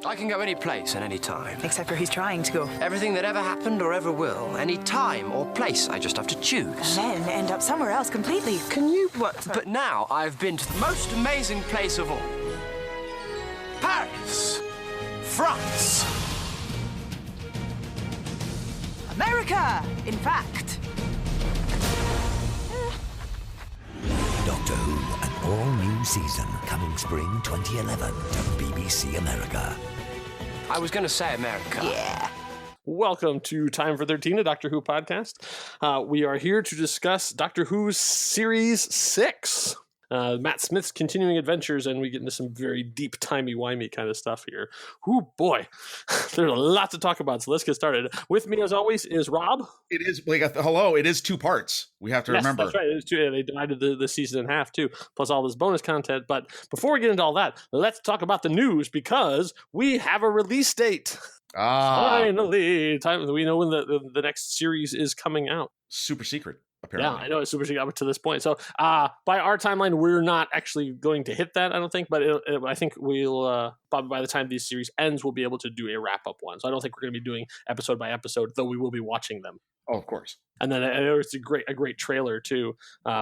I can go any place and any time. Except for he's trying to go. Everything that ever happened or ever will. Any time or place, I just have to choose. And then end up somewhere else completely. Can you... What? But now I've been to the most amazing place of all. Paris. France. America, in fact. Doctor Who, an all-new season coming spring 2011 to BBC America. I was going to say America. Yeah. Welcome to Time for 13, a Doctor Who podcast. We are here to discuss Doctor Who's Series 6. Matt Smith's continuing adventures, and we get into some very deep, timey-wimey kind of stuff here. Ooh, boy. There's a lot to talk about, so let's get started. With me, as always, is Rob. It is, hello, it is 2 parts. We have to remember. That's right. It is 2. They divided the season in half, too, plus all this bonus content. But before we get into all that, let's talk about the news, because we have a release date. Finally, we know when the next series is coming out. Super secret, apparently. Yeah, I know it's super secret up to this point. So by our timeline, we're not actually going to hit that, I don't think. But I think we'll probably by the time this series ends, we'll be able to do a wrap-up one. So I don't think we're going to be doing episode by episode, though we will be watching them. Oh, of course. And then there's a great trailer, too,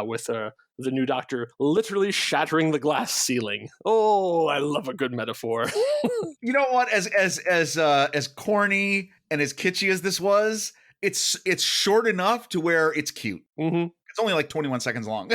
with the new Doctor literally shattering the glass ceiling. Oh, I love a good metaphor. You know what? As corny and as kitschy as this was, it's short enough to where it's cute. Mm-hmm. It's only like 21 seconds long.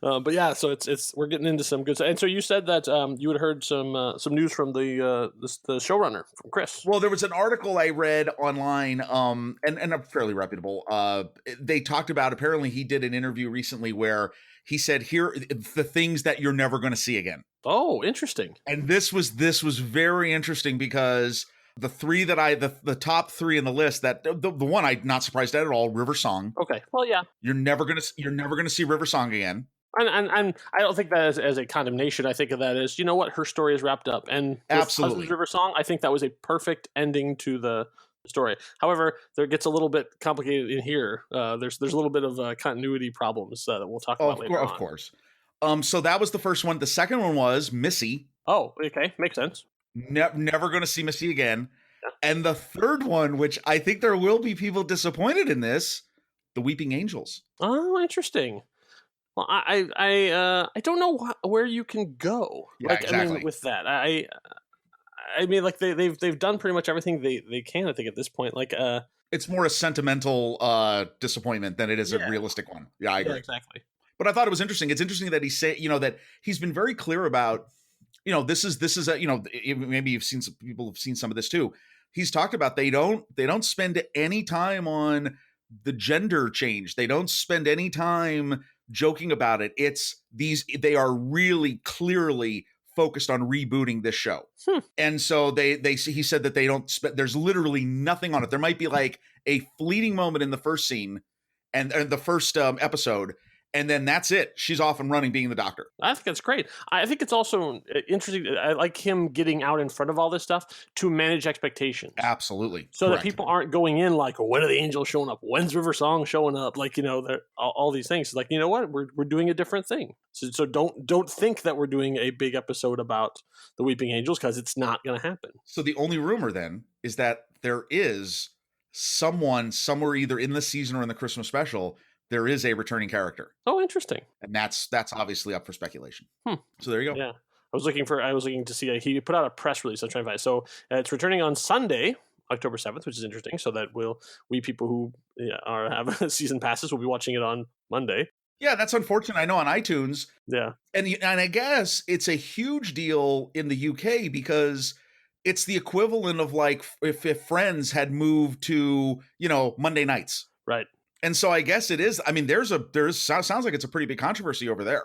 But yeah, so it's we're getting into some good stuff. And so you said that you had heard some news from the showrunner, from Chris. Well, there was an article I read online, and a fairly reputable. They talked about, apparently he did an interview recently where he said, here the things that you're never going to see again. Oh, interesting. And this was very interesting because the three that the top 3 in the list, that the one I'm not surprised at all, River Song. Okay, well, yeah, you're never gonna see River Song again. And I don't think that as a condemnation. I think of that as, you know what, her story is wrapped up. And absolutely, River Song, I think that was a perfect ending to the story. However, there gets a little bit complicated in here. There's a little bit of continuity problems that we'll talk about later on. Of course. So that was the first one. The second one was Missy. Oh, okay, makes sense. Never going to see Missy again. Yeah. And the third one, which I think there will be people disappointed in this, the Weeping Angels. Oh, interesting. Well, I don't know where you can go. Yeah, exactly. I mean, with that, I mean, like they've done pretty much everything they can. I think at this point, like it's more a sentimental disappointment than it is a realistic one. Yeah, I agree. Yeah, exactly. But I thought it was interesting. It's interesting that that he's been very clear about, this is a, maybe people have seen some of this too. He's talked about they don't spend any time on the gender change. They don't spend any time joking about it. They are really clearly focused on rebooting this show. And so he said that they don't there's literally nothing on it. There might be like a fleeting moment in the first scene and the first episode, and then that's it. She's off and running being the Doctor. I think that's great. I think it's also interesting. I like him getting out in front of all this stuff to manage expectations. Absolutely. So correct. That people aren't going in like, when are the angels showing up? When's River Song showing up? Like, all these things. It's like, you know what? We're doing a different thing. So don't think that we're doing a big episode about the Weeping Angels, because it's not going to happen. So the only rumor then is that there is someone somewhere either in the season or in the Christmas special, there is a returning character. Oh, interesting. And that's obviously up for speculation. So there you go. Yeah. I was looking to see, he put out a press release. I'm trying to find it. So it's returning on Sunday, October 7th, which is interesting. So that we people who have season passes will be watching it on Monday. Yeah, that's unfortunate. I know on iTunes. Yeah. And I guess it's a huge deal in the UK because it's the equivalent of like if Friends had moved to, Monday nights. Right. And so I guess it is. I mean, sounds like it's a pretty big controversy over there.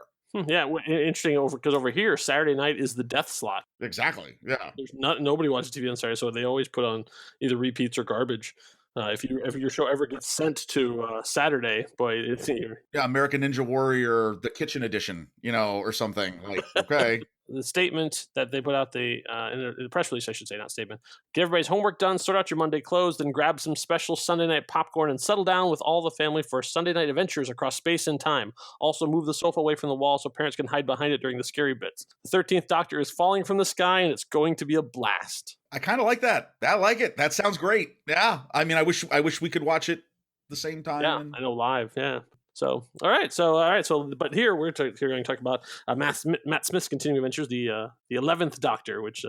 Yeah, interesting. Because over here, Saturday night is the death slot. Exactly. Yeah. There's nobody watches TV on Saturday, so they always put on either repeats or garbage. If your show ever gets sent to Saturday, boy, it's here. Yeah, American Ninja Warrior, the Kitchen Edition, or something like. Okay. statement that they put out in the press release, I should say, not statement. Get everybody's homework done, sort out your Monday clothes, then grab some special Sunday night popcorn and settle down with all the family for Sunday night adventures across space and time. Also move the sofa away from the wall so parents can hide behind it during the scary bits. The 13th Doctor is falling from the sky and it's going to be a blast. I kind of like that. I like it. That sounds great. Yeah. I mean, I wish we could watch it the same time. Yeah, I know, live. Yeah. So, all right. So, but here we're going to talk about Matt Smith's continuing adventures, the 11th Doctor, which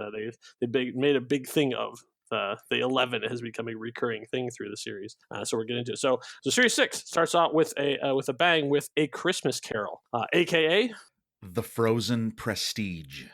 they made a big thing of. The 11 has become a recurring thing through the series. So we're getting into it. So series 6 starts out with a bang with A Christmas Carol, aka The Frozen Prestige.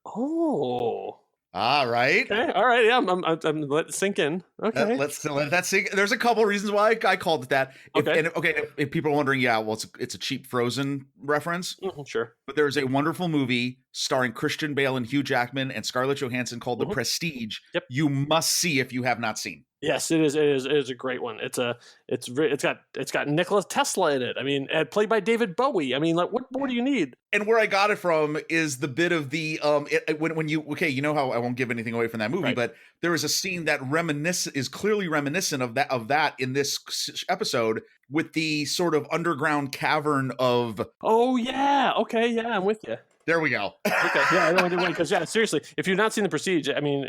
Oh. All right. Okay. All right. Yeah. I'm let it sink in. Okay. Let's let that sink. There's a couple reasons why I called it that. If people are wondering, yeah, well, it's a cheap Frozen reference. Sure. But there's a wonderful movie starring Christian Bale and Hugh Jackman and Scarlett Johansson called The Prestige. Yep. You must see if you have not seen. Yes, it is. It is a great one. It's got Nikola Tesla in it. I mean, played by David Bowie. I mean, like, what more do you need? And where I got it from is the bit of the when you you know how I won't give anything away from that movie, right. But there is a scene that is clearly reminiscent of that in this episode with the sort of underground cavern of. Oh yeah. Okay. Yeah, I'm with you. There we go. Okay, yeah, I don't want to because seriously, if you've not seen The Prestige, I mean,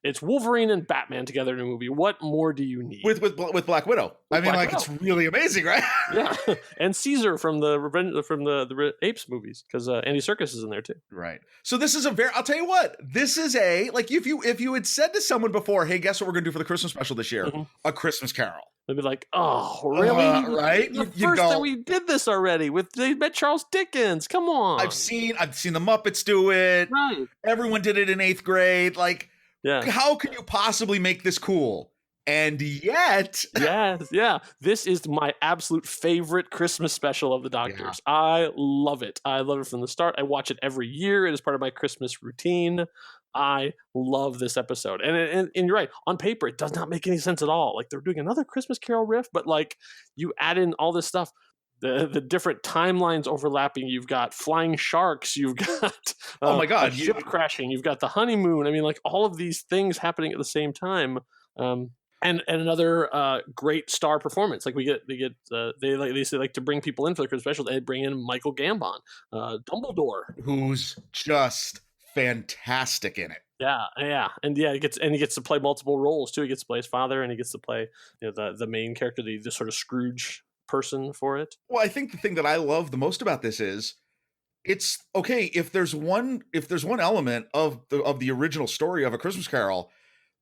it's Wolverine and Batman together in a movie. What more do you need with Black Widow? It's really amazing, right? Yeah, and Caesar from the Apes movies because Andy Serkis is in there too. Right. So this is I'll tell you what, this is like if you had said to someone before, hey, guess what we're gonna do for the Christmas special this year? A Christmas Carol. They'd be like, "Oh, really? Right? The first time we did this already they met Charles Dickens. Come on." I've seen the Muppets do it. Right. Everyone did it in 8th grade. Like, how can you possibly make this cool? And yet, yeah. This is my absolute favorite Christmas special of the Doctors. Yeah. I love it. I love it from the start. I watch it every year. It is part of my Christmas routine. I love this episode. And you're right. On paper, it does not make any sense at all. Like, they're doing another Christmas Carol riff, but like you add in all this stuff, the different timelines overlapping. You've got flying sharks. You've got oh my God, ship crashing. You've got the honeymoon. I mean, like all of these things happening at the same time. And another great star performance. Like they like to bring people in for the Christmas special. They bring in Michael Gambon, Dumbledore, who's just fantastic in it. Yeah, and he gets to play multiple roles too. He gets to play his father, and he gets to play the main character, the sort of Scrooge person for it. Well, I think the thing that I love the most about this is it's okay if there's one element of the original story of A Christmas Carol.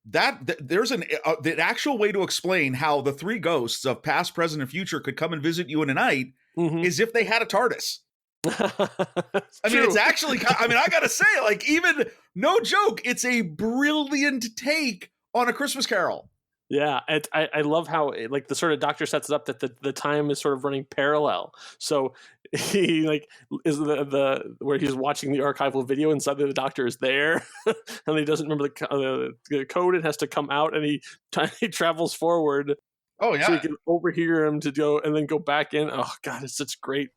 That there's the actual way to explain how the three ghosts of past, present, and future could come and visit you in a night is if they had a TARDIS. I mean, it's actually. I mean, I gotta say, like, even no joke, it's a brilliant take on A Christmas Carol. Yeah, I love how like the sort of Doctor sets it up that the time is sort of running parallel. So he like is the where he's watching the archival video and suddenly the Doctor is there and he doesn't remember the code and has to come out and he travels forward. Oh yeah, so you can overhear him to go and then go back in. Oh God, it's such great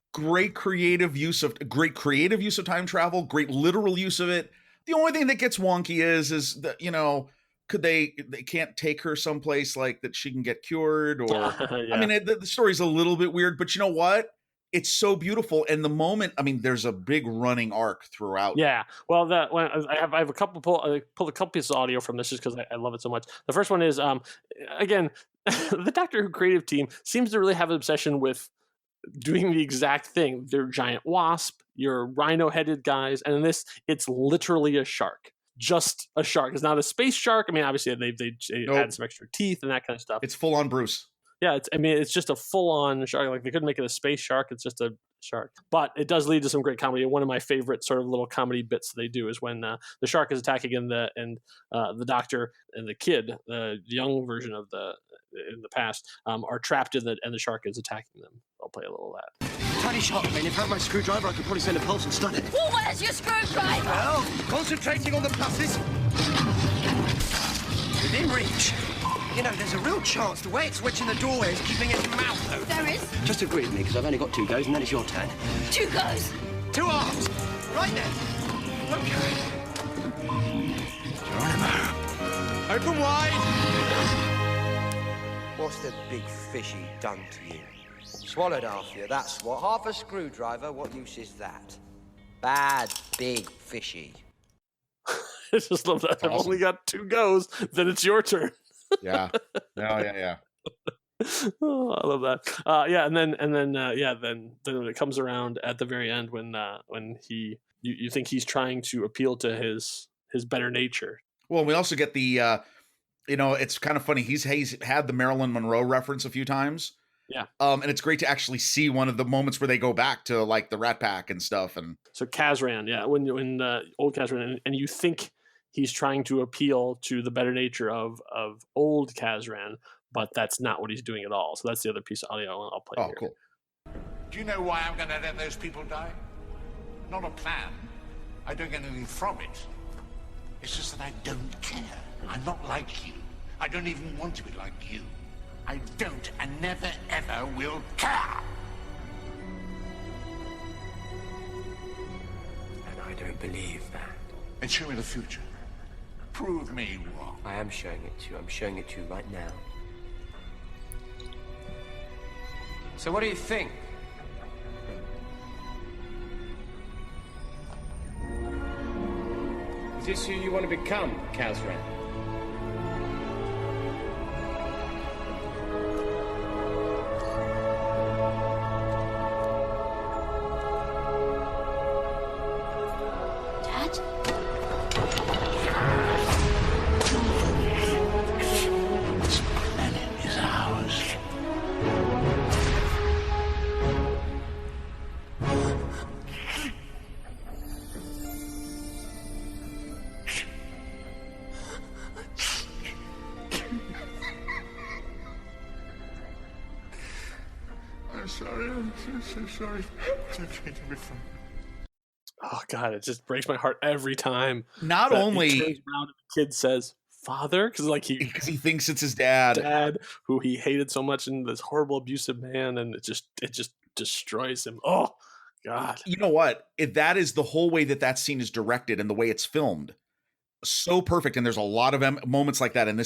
creative use of time travel. Great literal use of it. The only thing that gets wonky is that could they can't take her someplace like that she can get cured or yeah. I mean the story's a little bit weird, but you know what? It's so beautiful, and the moment. I mean, there's a big running arc throughout. Yeah, well, I have a couple pulled a couple pieces of audio from this just because I love it so much. The first one is again, the Doctor Who creative team seems to really have an obsession with doing the exact thing. They're giant wasp, you're rhino-headed guys, and in this, it's literally a shark. Just a shark. It's not a space shark. I mean, obviously they add some extra teeth and that kind of stuff. It's full on Bruce. Yeah, it's just a full-on shark. Like, they couldn't make it a space shark. It's just a shark. But it does lead to some great comedy. One of my favorite sort of little comedy bits they do is when the shark is attacking and the Doctor and the kid, the young version of in the past, are trapped and the shark is attacking them. I'll play a little of that. Tiny shark, man. If I had my screwdriver, I could probably send a pulse and stun it. Well, where's your screwdriver? Well, concentrating on the pluses. Within reach. There's a real chance the way it's wedging the doorway is keeping its mouth open. There is? Just agree with me, because I've only got 2 goes, and then it's your turn. 2 goes? 2 arms. Right there. Open wide! What's the big fishy done to you? Swallowed half you, that's what. Half a screwdriver, what use is that? Bad, big fishy. I just love that. I've only got 2 goes, then it's your turn. Yeah. Yeah. Oh, I love that. Then when it comes around at the very end, when you think he's trying to appeal to his better nature. Well, we also get the, it's kind of funny. He's had the Marilyn Monroe reference a few times. Yeah. And it's great to actually see one of the moments where they go back to like the Rat Pack and stuff. And so Kazran, yeah, when old Kazran, and you think he's trying to appeal to the better nature of old Kazran, but that's not what he's doing at all. So that's the other piece of audio I'll play here. Oh, cool. Do you know why I'm going to let those people die? Not a plan. I don't get anything from it. It's just that I don't care. I'm not like you. I don't even want to be like you. I don't and never ever will care. And I don't believe that. And show me the future. Prove me wrong. I am showing it to you. I'm showing it to you right now. So what do you think? Is this who you want to become, Kazran? Dad? This planet is ours. I'm sorry. I'm so sorry. Don't try to be funny. Oh God, it just breaks my heart every time. Not that only he turns around and the kid says "father" because he thinks it's his dad, who he hated so much, and this horrible abusive man, and it just destroys him. Oh God! You know what? That is the whole way that scene is directed and the way it's filmed. So perfect, and there's a lot of moments like that in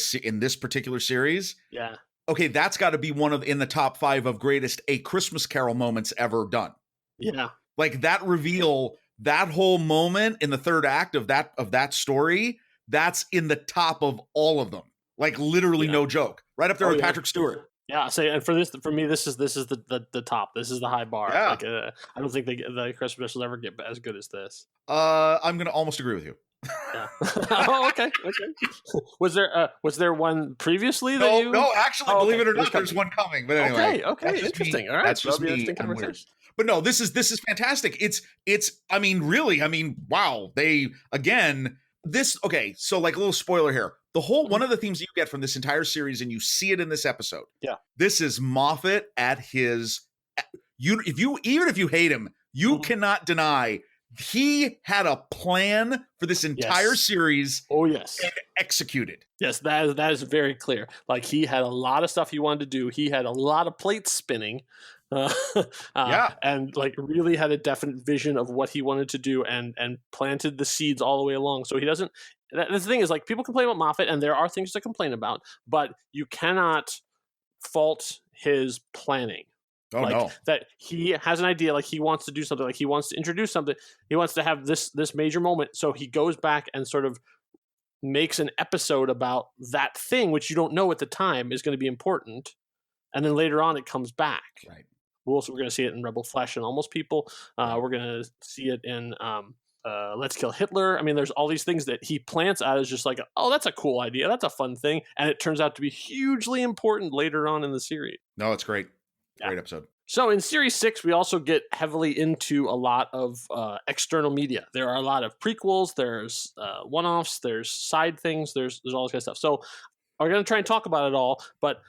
this particular series. Yeah. Okay, that's got to be one of in the top 5 of greatest A Christmas Carol moments ever done. Yeah. Like that reveal, that whole moment in the third act of that story, that's in the top of all of them. Like literally no joke. Right up there with Patrick Stewart. Yeah, and for me, this is the top. This is the high bar. Yeah. Like, I don't think the Christmas specials ever get as good as this. I'm gonna almost agree with you. Yeah. Oh, okay. Was there one previously that you? No, actually, believe it or not, there's one coming. But anyway, okay, interesting. All right, that's just me. But no, this is fantastic. Wow. They again. Okay, so like a little spoiler here. One of the themes you get from this entire series, and you see it in this episode. Yeah. This is Moffat at his. Even if you hate him, you cannot deny he had a plan for this entire series. Oh yes, and executed. Yes, that is very clear. Like he had a lot of stuff he wanted to do. He had a lot of plates spinning. And like really had a definite vision of what he wanted to do and planted the seeds all the way along. So he doesn't. The thing is, like, people complain about Moffat, and there are things to complain about, but you cannot fault his planning. Oh, no. That he has an idea, like he wants to do something, like he wants to introduce something, he wants to have this major moment. So he goes back and sort of makes an episode about that thing, which you don't know at the time is going to be important, and then later on it comes back. Right. We're going to see it in Rebel Flesh and Almost People. We're going to see it in Let's Kill Hitler. I mean, there's all these things that he plants out as just like, oh, that's a cool idea, that's a fun thing, and it turns out to be hugely important later on in the series. No, it's great. Great episode. So in Series 6, we also get heavily into a lot of external media. There are a lot of prequels, there's one-offs, there's side things, there's all this kind of stuff. So we're going to try and talk about it all, but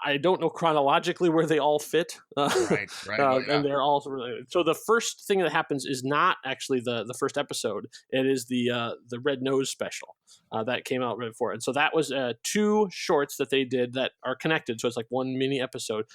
I don't know chronologically where they all fit. Right. And they're all related. So the first thing that happens is not actually the first episode. It is the Red Nose special that came out right before. And so that was 2 shorts that they did that are connected. So it's like one mini episode.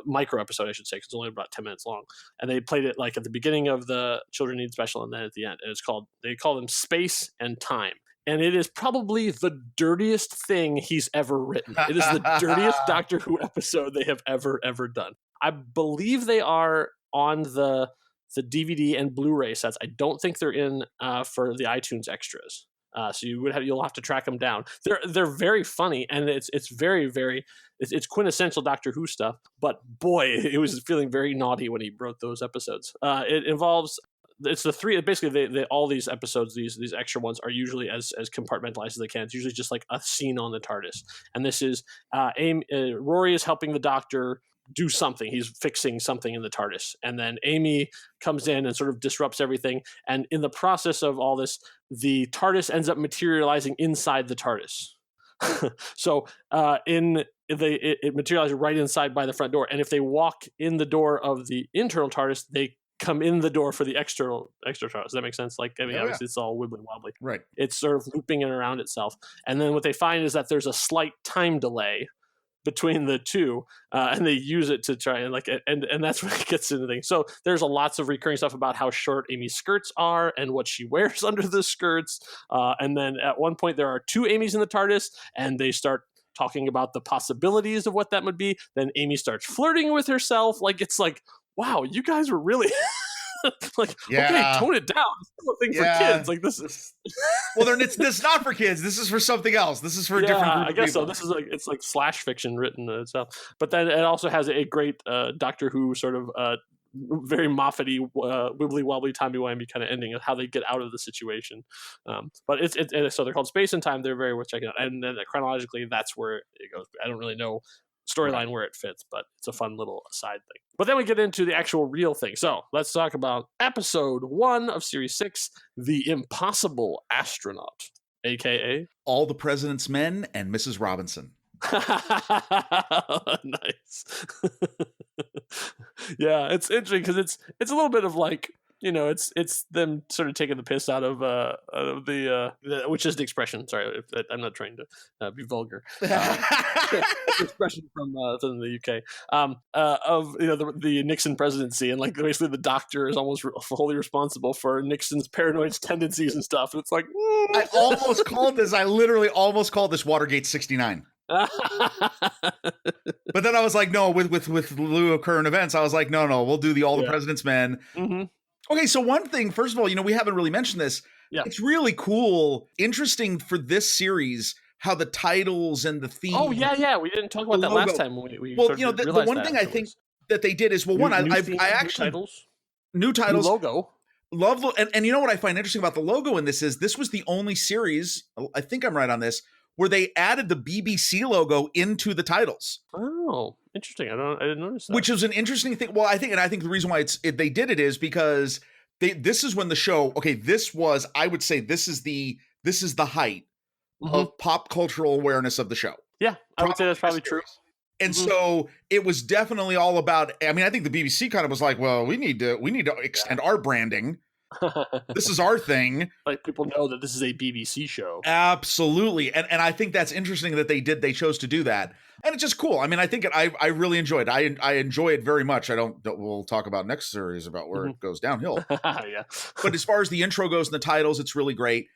micro episode, I should say, because it's only about 10 minutes long. And they played it like at the beginning of the Children Need Special and then at the end. And they call them Space and Time. And it is probably the dirtiest thing he's ever written. It is the dirtiest Doctor Who episode they have ever done. I believe they are on the DVD and Blu-ray sets. I don't think they're in for the iTunes extras. So you'll have to track them down. They're very funny, and it's very, very it's quintessential Doctor Who stuff. But boy, it was feeling very naughty when he wrote those episodes. It involves. It's the three. Basically, they all these episodes, these extra ones, are usually as compartmentalized as they can. It's usually just like a scene on the TARDIS, and this is Rory is helping the Doctor do something. He's fixing something in the TARDIS, and then Amy comes in and sort of disrupts everything. And in the process of all this, the TARDIS ends up materializing inside the TARDIS. So it materializes right inside by the front door, and if they walk in the door of the internal TARDIS, they come in the door for the external TARDIS. Does that make sense? Like, I mean, obviously it's all wibbly wobbly. Right. It's sort of looping in around itself. And then what they find is that there's a slight time delay between the two, and they use it to try and and that's where it gets into things. So there's lots of recurring stuff about how short Amy's skirts are and what she wears under the skirts. And then at one point there are two Amy's in the TARDIS, and they start talking about the possibilities of what that would be. Then Amy starts flirting with herself. Like, it's like, wow, you guys were really okay, tone it down. This is a thing for kids. Like, this is well, it's not for kids. This is for something else. This is for a different group I guess of people. So. This is it's like slash fiction written itself. But then it also has a great Doctor Who sort of very Moffat-y, wibbly wobbly, timey-wimey kind of ending of how they get out of the situation. But so they're called Space and Time. They're very worth checking out. And then chronologically, that's where it goes. I don't really know storyline where it fits, but it's a fun little side thing. But then we get into the actual real thing. So let's talk about episode 1 of series 6, The Impossible Astronaut, aka All the President's Men and Mrs. Robinson. Nice. Yeah, it's interesting because it's a little bit of like, you know, it's them sort of taking the piss out of the which is the expression. Sorry, I'm not trying to be vulgar. Expression from the UK of, you know, the Nixon presidency, and like basically the Doctor is almost wholly responsible for Nixon's paranoid tendencies and stuff. And it's like, I literally almost called this Watergate 69. But then I was like, no, with lieu of current events, I was like, no, we'll do All the President's Men. Mm-hmm. Okay, so one thing, first of all, you know, we haven't really mentioned this. Yeah. It's really cool, interesting for this series, how the titles and the theme. Oh, yeah. We didn't talk about that last time. We well, you know, the one thing I think that they did is, well, I actually new titles, new logo. Love, and you know what I find interesting about the logo in this is this was the only series, I think I'm right on this, where they added the BBC logo into the titles. Oh, interesting. I didn't notice that. Which is an interesting thing. Well, I think the reason why they did it is because this is when the show. Okay, I would say this is the height of pop cultural awareness of the show. Yeah, I would say that's probably true. And so it was definitely all about. I mean, I think the BBC kind of was like, well, we need to extend our branding. This is our thing. Like, people know that this is a BBC show. Absolutely. And I think that's interesting that they chose to do that. And it's just cool. I mean, I think I really enjoyed it. I enjoy it very much. We'll talk about next series about where it goes downhill. Yeah. But as far as the intro goes and the titles, it's really great.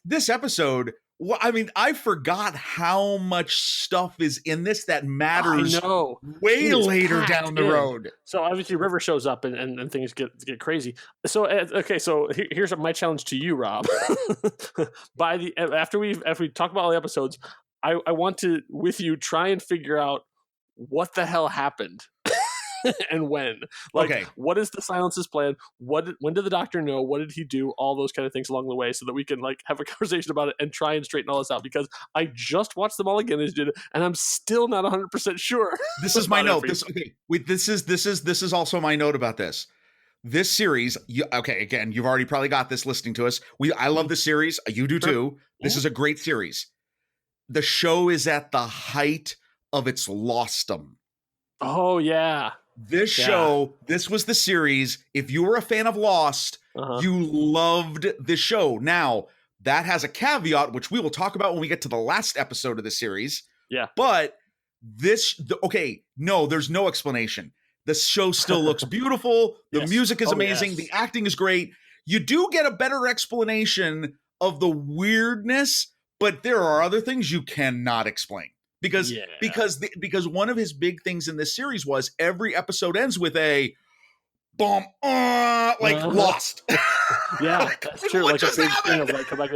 This episode, well, I mean, I forgot how much stuff is in this that matters. I know. Way later down the road. So obviously River shows up and things get crazy. So okay, so here's my challenge to you, Rob. After we talk about all the episodes, I want to, with you, try and figure out what the hell happened. And when, What is the Silence's plan? When did the Doctor know? What did he do? All those kind of things along the way, so that we can have a conversation about it and try and straighten all this out. Because I just watched them all again as you did, and I'm still not 100% sure. This is my note. This is also my note about this. This series, again, you've already probably got this listening to us. I love this series. You do too. This is a great series. The show is at the height of its lostdom. Oh yeah. This show, this was the series. If you were a fan of Lost, you loved this show. Now, that has a caveat, which we will talk about when we get to the last episode of the series. Yeah. But No, there's no explanation. The show still looks beautiful. The Yes. music is amazing. Yes. The acting is great. You do get a better explanation of the weirdness, but there are other things you cannot explain. Because one of his big things in this series was every episode ends with a bomb, lost. Yeah, Like, that's true. what Like a just big thing happened? of like, come back.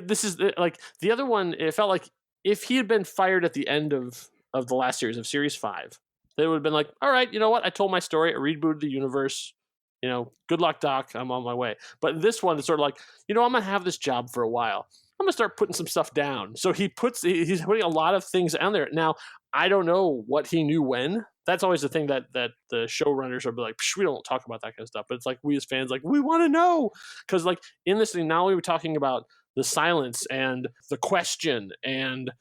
This is like the other one. It felt like if he had been fired at the end of the last series of Series 5, they would have been like, all right, you know what? I told my story. I rebooted the universe. You know, good luck, Doc. I'm on my way. But this one is sort of like, you know, I'm gonna have this job for a while. I'm gonna start putting some stuff down. So he's putting a lot of things on there. Now, I don't know what he knew when. That's always the thing that the showrunners are like, we don't talk about that kind of stuff. But it's like we as fans, like, we want to know. Because like in this thing, now we were talking about the silence and the question, and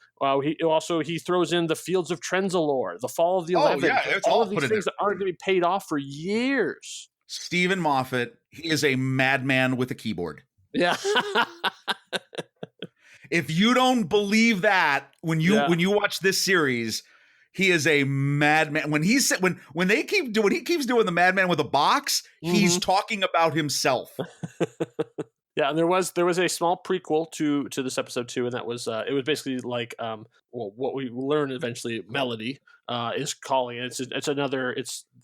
he throws in the Fields of Trenzalore, the Fall of the 11. Yeah, it's all all of these put in things there. that aren't going to be paid off for years. Stephen Moffat, he is a madman with a keyboard. Yeah. If you don't believe that when you watch this series, he is a madman. When he keeps doing the madman with a box, he's talking about himself. Yeah, and there was a small prequel to this episode too, and that was it was basically like what we learn eventually. Melody is calling it.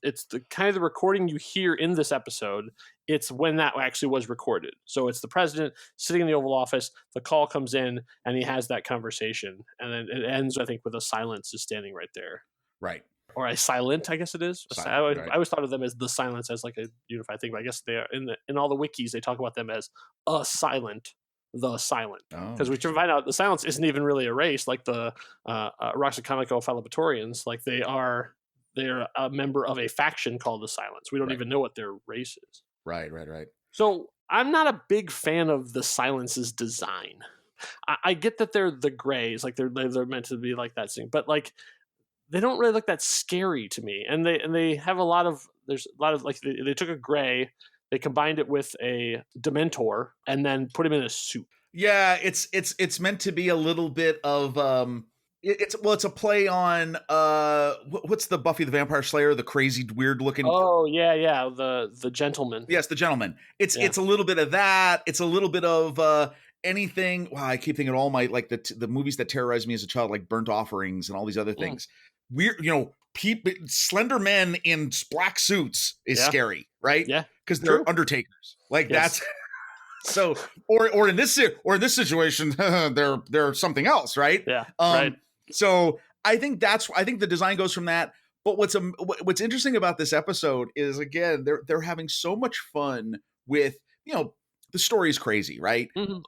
It's the kind of the recording you hear in this episode. It's when that actually was recorded. So it's the president sitting in the Oval Office. The call comes in, and he has that conversation, and then it ends, I think, with a silence is standing right there. Right. Or a silent, I guess it is. Silent, I always thought of them as the silence as like a unified thing, but I guess they are in all the wikis they talk about them as the silent, because we find out the silence isn't even really a race like the Roxiconico-Phalabatorians. Like they're a member of a faction called the Silence. We don't even know what their race is. Right. So I'm not a big fan of the Silence's design. I get that they're the grays, like they're meant to be like that thing, but like they don't really look that scary to me. And they have there's a lot of like they took a gray, they combined it with a Dementor, and then put him in a suit. Yeah, it's meant to be a little bit of it's a play on what's the Buffy the Vampire Slayer, the crazy weird looking. Oh yeah, the gentleman. Yes, the gentleman. It's a little bit of that. It's a little bit of anything. Wow, I keep thinking of all my like the movies that terrorized me as a child, like Burnt Offerings and all these other things. Weird, slender men in black suits is scary, right? Yeah, because they're undertakers. Like that's so. Or in this situation, they're something else, right? Yeah, right. So I think the design goes from that. But what's interesting about this episode is, again, they're having so much fun with, the story is crazy, right? Mm-hmm.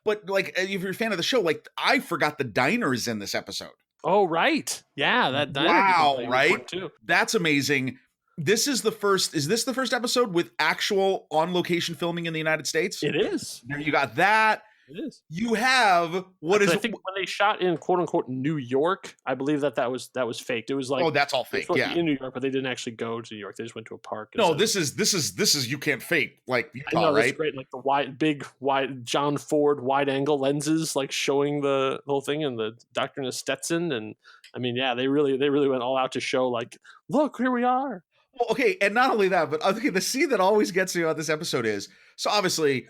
But like, if you're a fan of the show, like I forgot the diner is in this episode. Oh, right. Yeah, that diner. Wow, right? Too. That's amazing. Is this the first episode with actual on location filming in the United States? It is. There you got that. It is. You have I think when they shot in quote unquote New York, I believe that was faked. It was like, that's all fake. Yeah, in New York, but they didn't actually go to New York. They just went to a park. No, this is you can't fake like Utah, I know, right? That's great. Like the wide John Ford wide angle lenses, like showing the whole thing, and the doctrine of Stetson, and I mean, yeah, they really went all out to show like, look, here we are. Well, okay, and not only that, but okay, the scene that always gets me about this episode is, so obviously,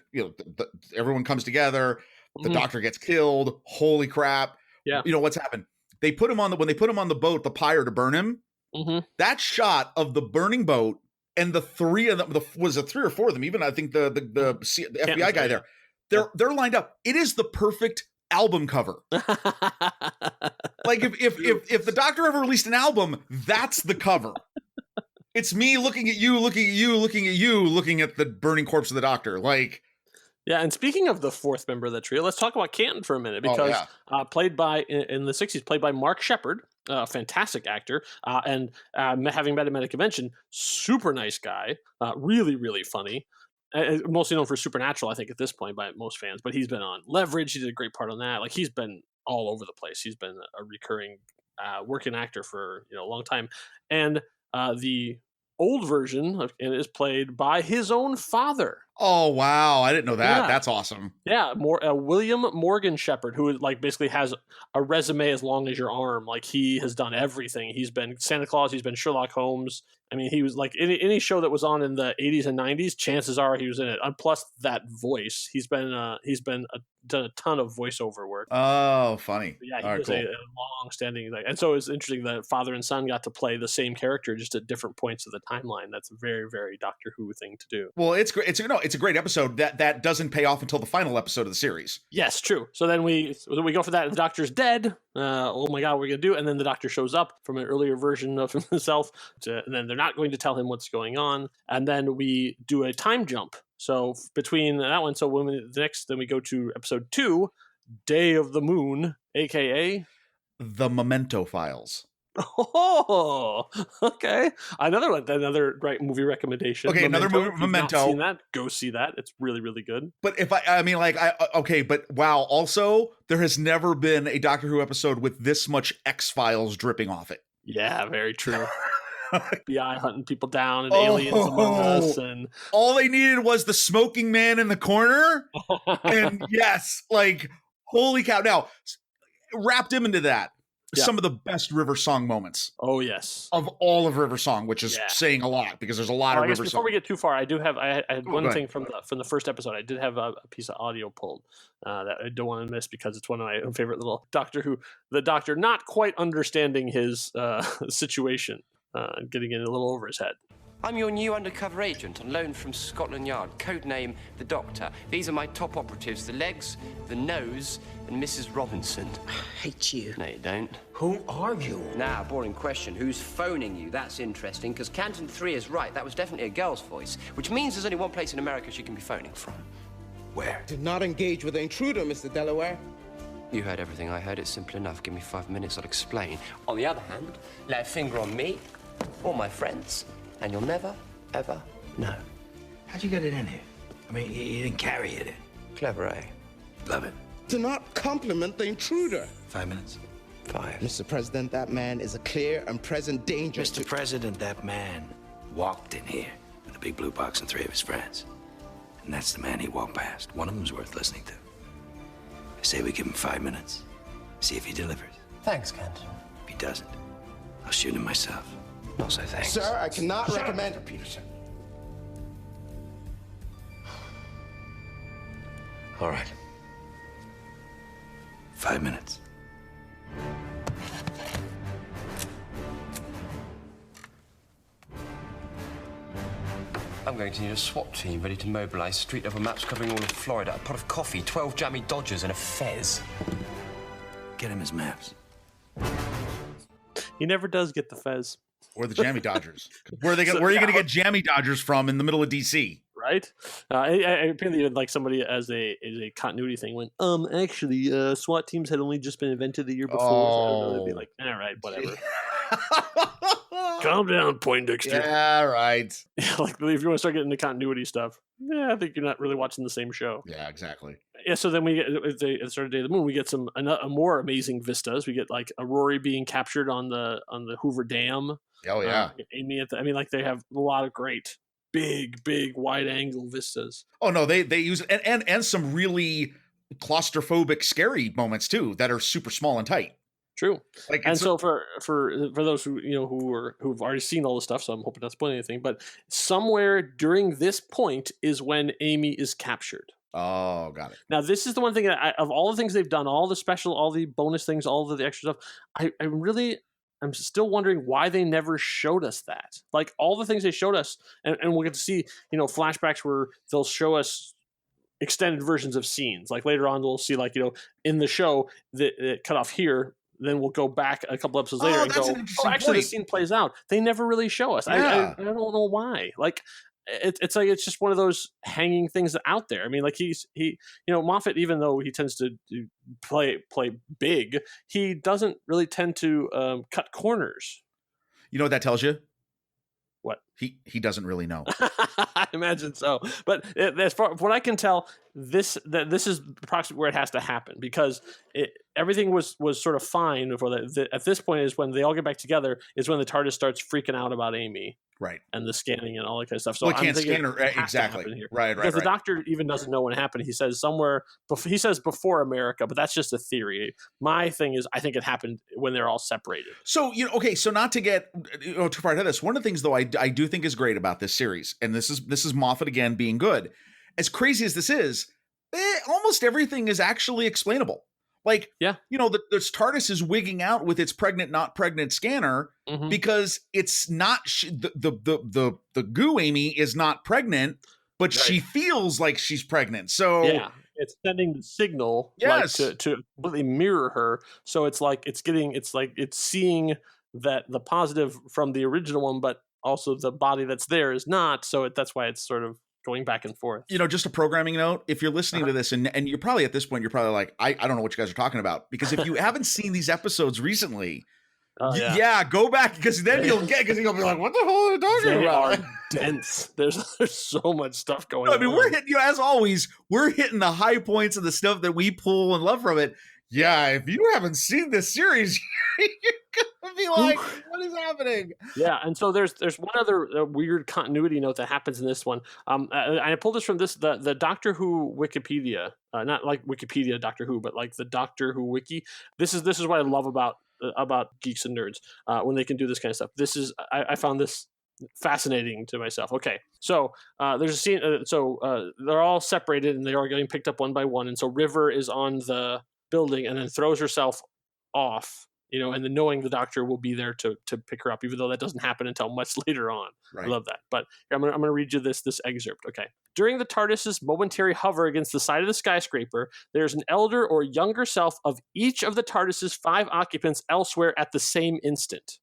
everyone comes together, the doctor gets killed, holy crap. Yeah. What's happened? They put him on when they put him on the boat, the pyre to burn him. Mm-hmm. That shot of the burning boat and the three of them, was it 3 or 4 of them? Even I think the FBI guy there, they're lined up. It is the perfect album cover. Like if the doctor ever released an album, that's the cover. It's me looking at you, looking at you, looking at you, looking at the burning corpse of the doctor. Like, yeah. And speaking of the fourth member of the trio, let's talk about Canton for a minute, because played by in the 60s, played by Mark Shepard, a fantastic actor, and having met him at a convention, super nice guy, really, really funny. Mostly known for Supernatural, I think, at this point by most fans, but he's been on Leverage. He did a great part on that. Like, he's been all over the place. He's been a recurring working actor for a long time. And the old version is played by his own father, Oh wow, I didn't know that. Yeah. That's awesome. Yeah, William Morgan Shepherd, who like basically has a resume as long as your arm. Like he has done everything. He's been Santa Claus. He's been Sherlock Holmes. I mean, he was like any show that was on in the 80s and 90s. Chances are he was in it. And plus that voice, he's been done a ton of voiceover work. Oh, funny. But yeah, he All right, was cool. a long-standing like, and so it's interesting that father and son got to play the same character just at different points of the timeline. That's a very, very Doctor Who thing to do. Well, it's great. It's a great episode that doesn't pay off until the final episode of the series. Yes, true. So then we go for that. The Doctor's dead. Oh my God, what are we gonna do? And then the Doctor shows up from an earlier version of himself, and then they're not going to tell him what's going on. And then we do a time jump. So between that one, so then we go to episode 2, Day of the Moon, aka The Memento Files. Oh, okay. Another great movie recommendation. Okay, another movie, If you've not Memento. seen that? Go see that. It's really, really good. But but wow. Also, there has never been a Doctor Who episode with this much X-Files dripping off it. Yeah, very true. FBI hunting people down and aliens among us, and all they needed was the smoking man in the corner. And yes, like holy cow. Now, wrapped him into that. Yeah. Some of the best River Song moments. Oh yes, of all of River Song, which is saying a lot because there's a lot of I guess River before Song. we get too far, I had one go thing from the first episode. I did have a piece of audio pulled that I don't want to miss because it's one of my favorite little Doctor Who. The Doctor not quite understanding his situation, getting in a little over his head. I'm your new undercover agent on loan from Scotland Yard, codename The Doctor. These are my top operatives, the Legs, the Nose, and Mrs. Robinson. I hate you. No, you don't. Who are you? Now, boring question. Who's phoning you? That's interesting, because Canton 3 is right. That was definitely a girl's voice, which means there's only one place in America she can be phoning from. Where? Do not engage with an intruder, Mr. Delaware. You heard everything I heard. It's simple enough. Give me 5 minutes, I'll explain. On the other hand, lay a finger on me or my friends, and you'll never, ever know. How'd you get it in here? I mean, you didn't carry it in. Clever, eh? Love it. Do not compliment the intruder. 5 minutes. 5. Mr. President, that man is a clear and present danger. Mr. President, that man walked in here with a big blue box and 3 of his friends. And that's the man he walked past. One of them's worth listening to. I say we give him 5 minutes. See if he delivers. Thanks, Canton. If he doesn't, I'll shoot him myself. Not so thanks. Sir, I cannot recommend... Dr. Peterson. All right. 5 minutes. I'm going to need a SWAT team ready to mobilize, street level maps covering all of Florida, a pot of coffee, 12 jammy Dodgers, and a fez. Get him his maps. He never does get the fez. Or the Jammy Dodgers. Where are you going to get Jammy Dodgers from in the middle of DC? Right? I apparently even like somebody as a continuity thing went, actually, SWAT teams had only just been invented the year before. So I don't know, they'd be like, all right, whatever. Calm down, Poindexter. Yeah, right. Like if you want to start getting into continuity stuff, I think you're not really watching the same show. Yeah, exactly. Yeah, so then we get at the start of Day of the Moon, we get some more amazing vistas. We get like a Rory being captured on the Hoover Dam. Oh yeah. Amy they have a lot of great big wide angle vistas. Oh no, they use it and some really claustrophobic, scary moments too that are super small and tight. True. Like, and so for those who've already seen all the stuff, so I'm hoping not to spoil anything, but somewhere during this point is when Amy is captured. Oh, got it. Now this is the one thing that of all the things they've done, all the special, all the bonus things, all of the extra stuff, I'm still wondering why they never showed us that. Like all the things they showed us, and we'll get to see, flashbacks where they'll show us extended versions of scenes. Like later on, we'll see in the show that cut off here. Then we'll go back a couple episodes later and go, actually, the scene plays out. They never really show us. Yeah. I don't know why. Like, it's like it's just one of those hanging things out there. I mean, like Moffat, even though he tends to play big, he doesn't really tend to cut corners. You know what that tells you? What? He doesn't really know. I imagine so. But as far as what I can tell, this is approximately where it has to happen, because everything was sort of fine before that. At this point is when they all get back together, is when the TARDIS starts freaking out about Amy. Right. And the scanning and all that kind of stuff. So Well, it I'm can't thinking scan her. it has to Exactly. happen here. Right. Because the doctor even doesn't know when it happened. He says somewhere, he says before America, but that's just a theory. My thing is, I think it happened when they're all separated. So, okay, so not to get too far ahead of this, one of the things though I do think is great about this series, and this is Moffat again being good. As crazy as this is, almost everything is actually explainable. Like, the TARDIS is wigging out with its pregnant, not pregnant scanner because it's not the goo Amy is not pregnant, but she feels like she's pregnant. So it's sending the signal to completely mirror her. So it's like it's seeing that the positive from the original one, but also the body that's there is not. So that's why it's sort of going back and forth. Just a programming note, if you're listening to this and you're probably at this point, you're probably like, I don't know what you guys are talking about, because if you haven't seen these episodes recently, go back, because then you'll be like, what the hell are they talking about? Are dense. There's so much stuff going on. I mean, we're hitting, as always, we're hitting the high points of the stuff that we pull and love from it. Yeah, if you haven't seen this series, you're gonna be like, what is happening? Yeah, and so there's one other weird continuity note that happens in this one. I pulled this from the Doctor Who Wikipedia, not like Wikipedia Doctor Who, but like the Doctor Who wiki. This is what I love about geeks and nerds when they can do this kind of stuff. I found this fascinating to myself. Okay, so there's a scene. They're all separated and they are getting picked up one by one, and so River is on the building and then throws herself off, and then knowing the Doctor will be there to pick her up, even though that doesn't happen until much later on. Right. I love that. But I'm gonna read you this excerpt. Okay. During the TARDIS's momentary hover against the side of the skyscraper, there's an elder or younger self of each of the TARDIS's 5 occupants elsewhere at the same instant.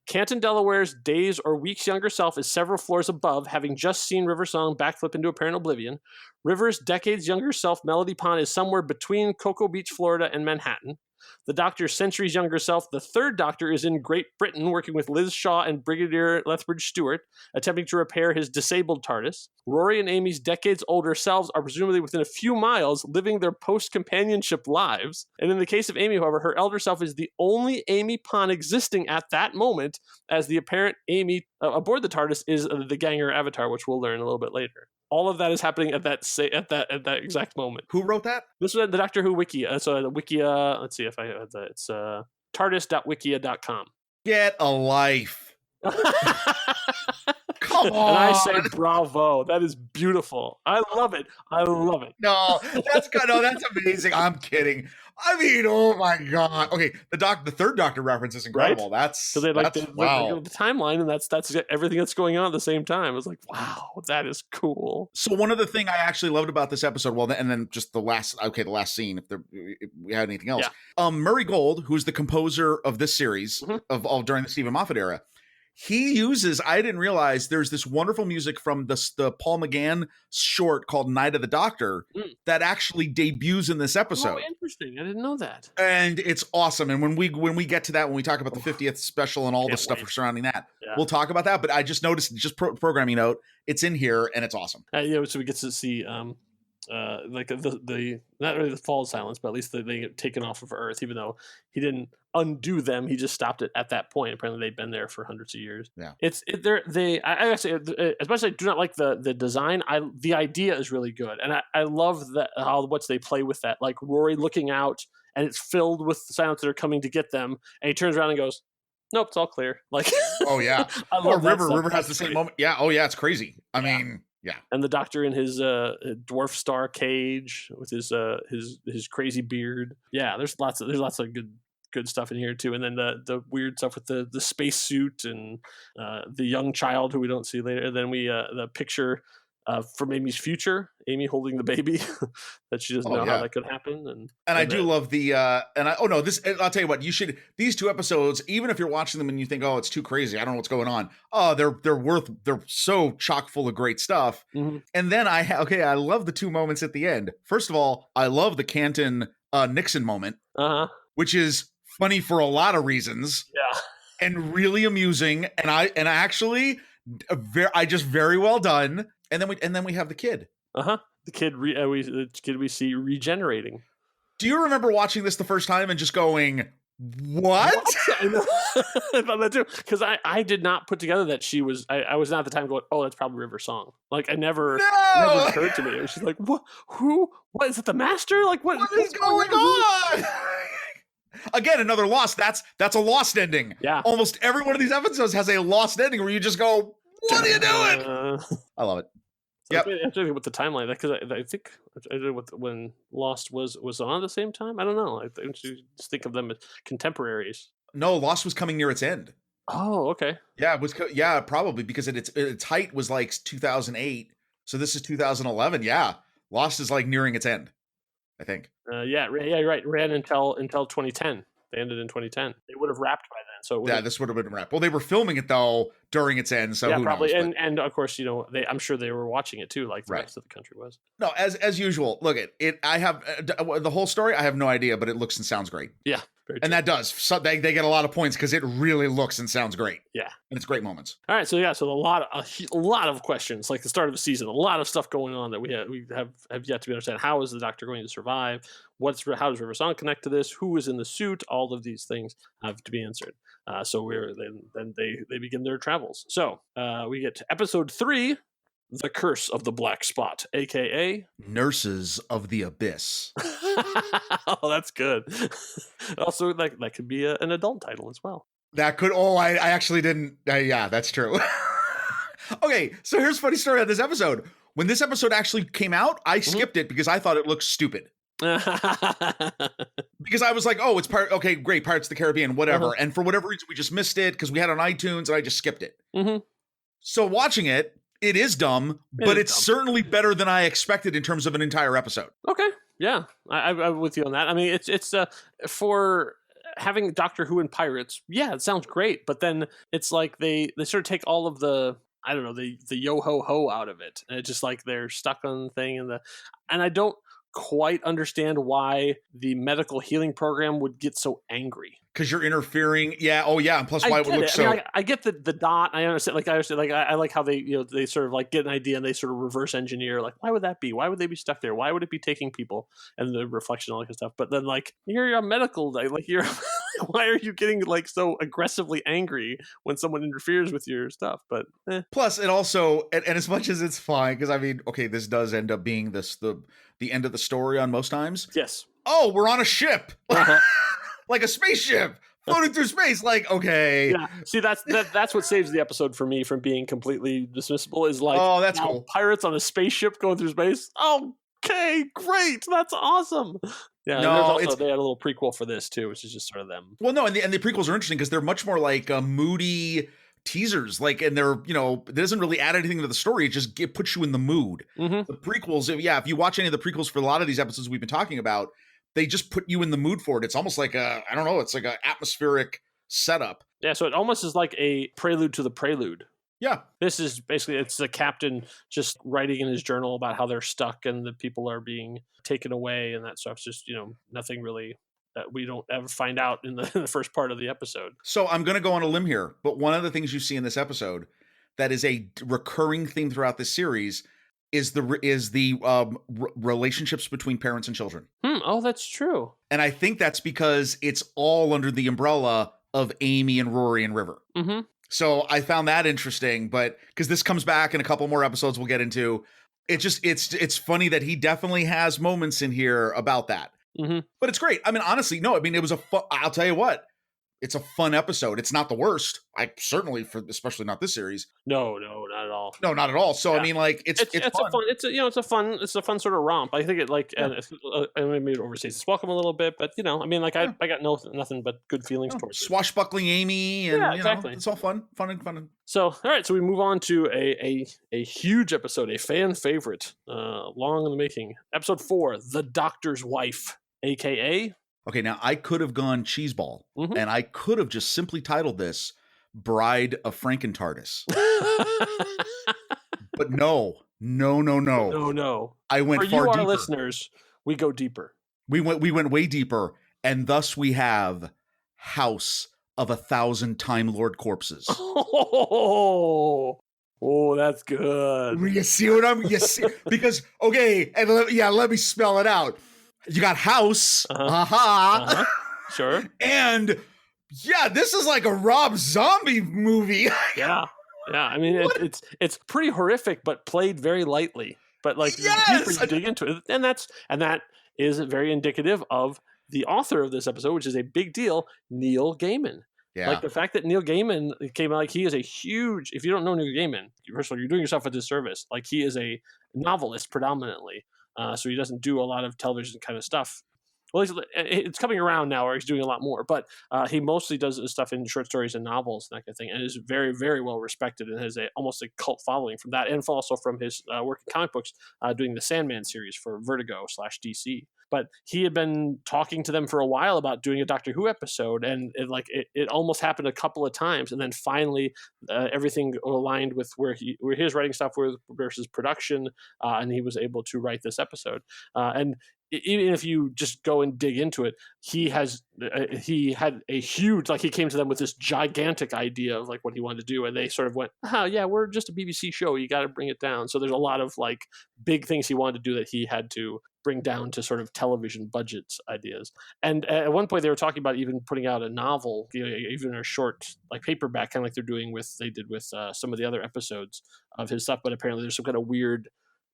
Canton Delaware's days or weeks younger self is several floors above, having just seen River Song backflip into apparent oblivion. River's decades younger self, Melody Pond, is somewhere between Cocoa Beach, Florida, and Manhattan. The Doctor's centuries younger self, the third Doctor, is in Great Britain working with Liz Shaw and Brigadier Lethbridge Stewart, attempting to repair his disabled TARDIS. Rory and Amy's decades older selves are presumably within a few miles, living their post-companionship lives. And in the case of Amy, however, her elder self is the only Amy Pond existing at that moment, as the apparent Amy aboard the TARDIS is the Ganger Avatar, which we'll learn a little bit later. All of that is happening at that exact moment. Who wrote that? This was the Doctor Who wiki. So the Wikia, let's see if I have that. It's tardis.wikia.com. Get a life. Come on. And I say bravo. That is beautiful. I love it. No, that's amazing. I'm kidding. I mean, oh my God. Okay, the third Doctor reference is incredible. Right? That's wow. The timeline, and that's everything that's going on at the same time. I was like, wow, that is cool. So one other thing I actually loved about this episode, and then just the last scene, if we had anything else. Yeah. Murray Gold, who's the composer of this series of all during the Stephen Moffat era, he uses, I didn't realize, there's this wonderful music from the Paul McGann short called Night of the Doctor that actually debuts in this episode. Oh, interesting. I didn't know that. And it's awesome. And when we get to that, when we talk about the 50th special and all the stuff surrounding that, we'll talk about that. But I just noticed, programming note, it's in here and it's awesome. So we get to see like the not really the fall of silence, but at least they get taken off of Earth, even though he didn't undo them, he just stopped it at that point. Apparently they've been there for hundreds of years. I actually, as much as I do not like the design, the idea is really good, and I love that how much they play with that, like Rory looking out and it's filled with silence that are coming to get them, and he turns around and goes, nope, it's all clear. Like, oh yeah. River has the same moment. Yeah. Oh yeah, it's crazy. I mean, yeah. And the Doctor in his dwarf star cage with his crazy beard. Yeah, there's lots of good stuff in here too. And then the weird stuff with the spacesuit and the young child who we don't see later. And then the picture from Amy's future, Amy holding the baby that she doesn't know how that could happen. And I do love I'll tell you what, these 2 episodes, even if you're watching them and you think, oh, it's too crazy, I don't know what's going on. Oh, they're so chock full of great stuff. Mm-hmm. And then I love the 2 moments at the end. First of all, I love the Canton Nixon moment, which is funny for a lot of reasons. Yeah. And really amusing. And I just very well done. And then we have the kid. The kid we see regenerating. Do you remember watching this the first time and just going, What? I know. I thought that too, because I did not put together that she was. I was not at the time going, oh, that's probably River's song. Like I never occurred to me. It was just like, what? Who? What is it? The Master? Like what What is going on? Again, another lost. That's a lost ending. Yeah. Almost every one of these episodes has a lost ending where you just go, what are you doing? I love it. Yep. I'm thinking with the timeline, because I think I did with when Lost was on at the same time. I don't know. I just think of them as contemporaries. No, Lost was coming near its end. Oh, okay. Yeah, it was. Yeah, probably because its height was like 2008. So this is 2011. Yeah, Lost is like nearing its end, I think. Yeah, you're right. Ran until 2010. They ended in 2010. They would have wrapped by then. So this would have been wrapped. Well, they were filming it though during its end. So yeah, who probably. knows, and of course, I'm sure they were watching it too, like the rest of the country was. No, as usual. Look at it. I have the whole story. I have no idea, but it looks and sounds great. Yeah. And that does. So they get a lot of points because it really looks and sounds great. Yeah. And it's great moments. All right. So a lot of questions, like the start of the season, a lot of stuff going on that we have yet to be understand. How is the Doctor going to survive? How does River Song connect to this? Who is in the suit? All of these things have to be answered. So then they begin their travels. So we get to episode 3, The Curse of the Black Spot, aka Nurses of the Abyss. Oh, that's good. Also, that could be an adult title as well. That could. Oh, I actually didn't. Yeah, that's true. Okay, so here's a funny story on this episode. When this episode actually came out, I skipped it because I thought it looked stupid. Because I was like, oh, it's okay, great, Pirates of the Caribbean, whatever. And for whatever reason, we just missed it because we had it on iTunes and I just skipped it. So watching it, it is dumb, but it's certainly better than I expected in terms of an entire episode. Okay, yeah, I'm with you on that. I mean, it's for having Doctor Who and pirates. Yeah, it sounds great, but then it's like they sort of take all of the, I don't know, the yo ho ho out of it, and it's just like they're stuck on the thing, and I don't quite understand why the medical healing program would get so angry. Because you're interfering. Yeah. Oh, yeah. And plus, why it would look so. I mean, I get the dot. I understand. I like how they they sort of like get an idea and they sort of reverse engineer. Like, why would that be? Why would they be stuck there? Why would it be taking people and the reflection and all that kind of stuff? But then, like, you're a medical, like you're. Why are you getting like so aggressively angry when someone interferes with your stuff? But plus, it also, and as much as it's fine, because I mean, okay, this does end up being the end of the story on most times. Yes. Oh, we're on a ship. Like a spaceship floating through space. Like, okay. Yeah. See, that's what saves the episode for me from being completely dismissible is like, oh, that's cool. Pirates on a spaceship going through space. Okay, great. That's awesome. Yeah. No, they had a little prequel for this too, which is just sort of them. Well, no, and the prequels are interesting because they're much more like moody teasers, like, and they're, it doesn't really add anything to the story. It puts you in the mood. The prequels, if you watch any of the prequels for a lot of these episodes we've been talking about, they just put you in the mood for it. It's almost like it's like an atmospheric setup. Yeah, so it almost is like a prelude to the prelude. Yeah. This is basically, it's the captain just writing in his journal about how they're stuck and the people are being taken away and that stuff's just, nothing really that we don't ever find out in the first part of the episode. So I'm going to go on a limb here, but one of the things you see in this episode that is a recurring theme throughout this series is the relationships between parents and children. Oh, that's true. And I think that's because it's all under the umbrella of Amy and Rory and River. So I found that interesting, but because this comes back in a couple more episodes we'll get into, it's funny that he definitely has moments in here about that. But it's great. I mean, honestly, no, I mean, it was I'll tell you what, it's a fun episode. It's not the worst. Especially not this series. No, not at all. No, not at all. So, yeah. I mean, like, it's fun. It's a fun sort of romp. I think it and maybe it overstays its welcome a little bit, but I mean, like, I got nothing but good feelings towards it. Swashbuckling Amy, and exactly. It's all fun. So, all right, so we move on to a huge episode, a fan favorite, long in the making. Episode 4, The Doctor's Wife, aka. Okay, now I could have gone cheeseball, and I could have just simply titled this "Bride of Frankentardis." But no. I went For far you, deeper. our listeners, we go deeper. We went way deeper, and thus we have House of 1,000 Time Lord Corpses. Oh, that's good. You see what you see? Because let me spell it out. You got House, Sure. And yeah, this is like a Rob Zombie movie. Yeah. I mean, it's pretty horrific, but played very lightly. But like the deeper you dig into it, and that is very indicative of the author of this episode, which is a big deal, Neil Gaiman. Yeah. Like the fact that Neil Gaiman came out, like he is a huge, if you don't know Neil Gaiman, first of all, you're doing yourself a disservice. Like he is a novelist predominantly. So he doesn't do a lot of television kind of stuff. Well, it's coming around now where he's doing a lot more, but he mostly does stuff in short stories and novels and that kind of thing, and is very, very well respected and has almost a cult following from that, and also from his work in comic books, doing the Sandman series for Vertigo / DC. But he had been talking to them for a while about doing a Doctor Who episode, and it almost happened a couple of times, and then finally everything aligned with where his writing stuff versus production, and he was able to write this episode. And even if you just go and dig into it, he had a huge, like he came to them with this gigantic idea of like what he wanted to do, and they sort of went, "Oh yeah, we're just a BBC show. You got to bring it down." So there's a lot of like big things he wanted to do that he had to bring down to sort of television budgets ideas. And at one point they were talking about even putting out a novel, even a short like paperback, kind of like they did with some of the other episodes of his stuff. But apparently there's some kind of weird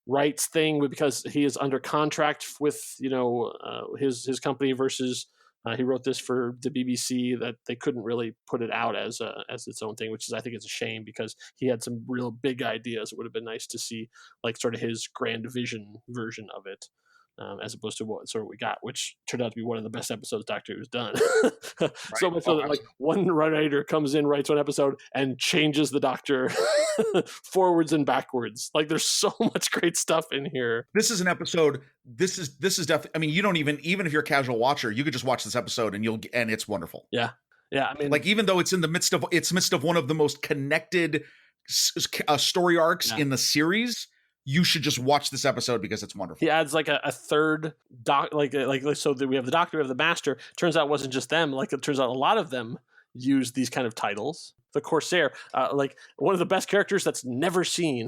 rights thing because he is under contract with his company versus he wrote this for the BBC, that they couldn't really put it out as its own thing, which is, I think it's a shame, because he had some real big ideas. It would have been nice to see like sort of his grand vision version of it. As opposed to what we got, which turned out to be one of the best episodes Doctor Who's done. Right. So much so that like one writer comes in, writes one episode, and changes the Doctor forwards and backwards. Like there's so much great stuff in here. This is an episode. This is definitely. I mean, you don't even if you're a casual watcher, you could just watch this episode and it's wonderful. Yeah. I mean, like even though it's in the midst of one of the most connected story arcs in the series, you should just watch this episode because it's wonderful. He adds like a third so that we have the Doctor, we have the Master. Turns out it wasn't just them. Like it turns out a lot of them use these kind of titles. The Corsair, like one of the best characters that's never seen.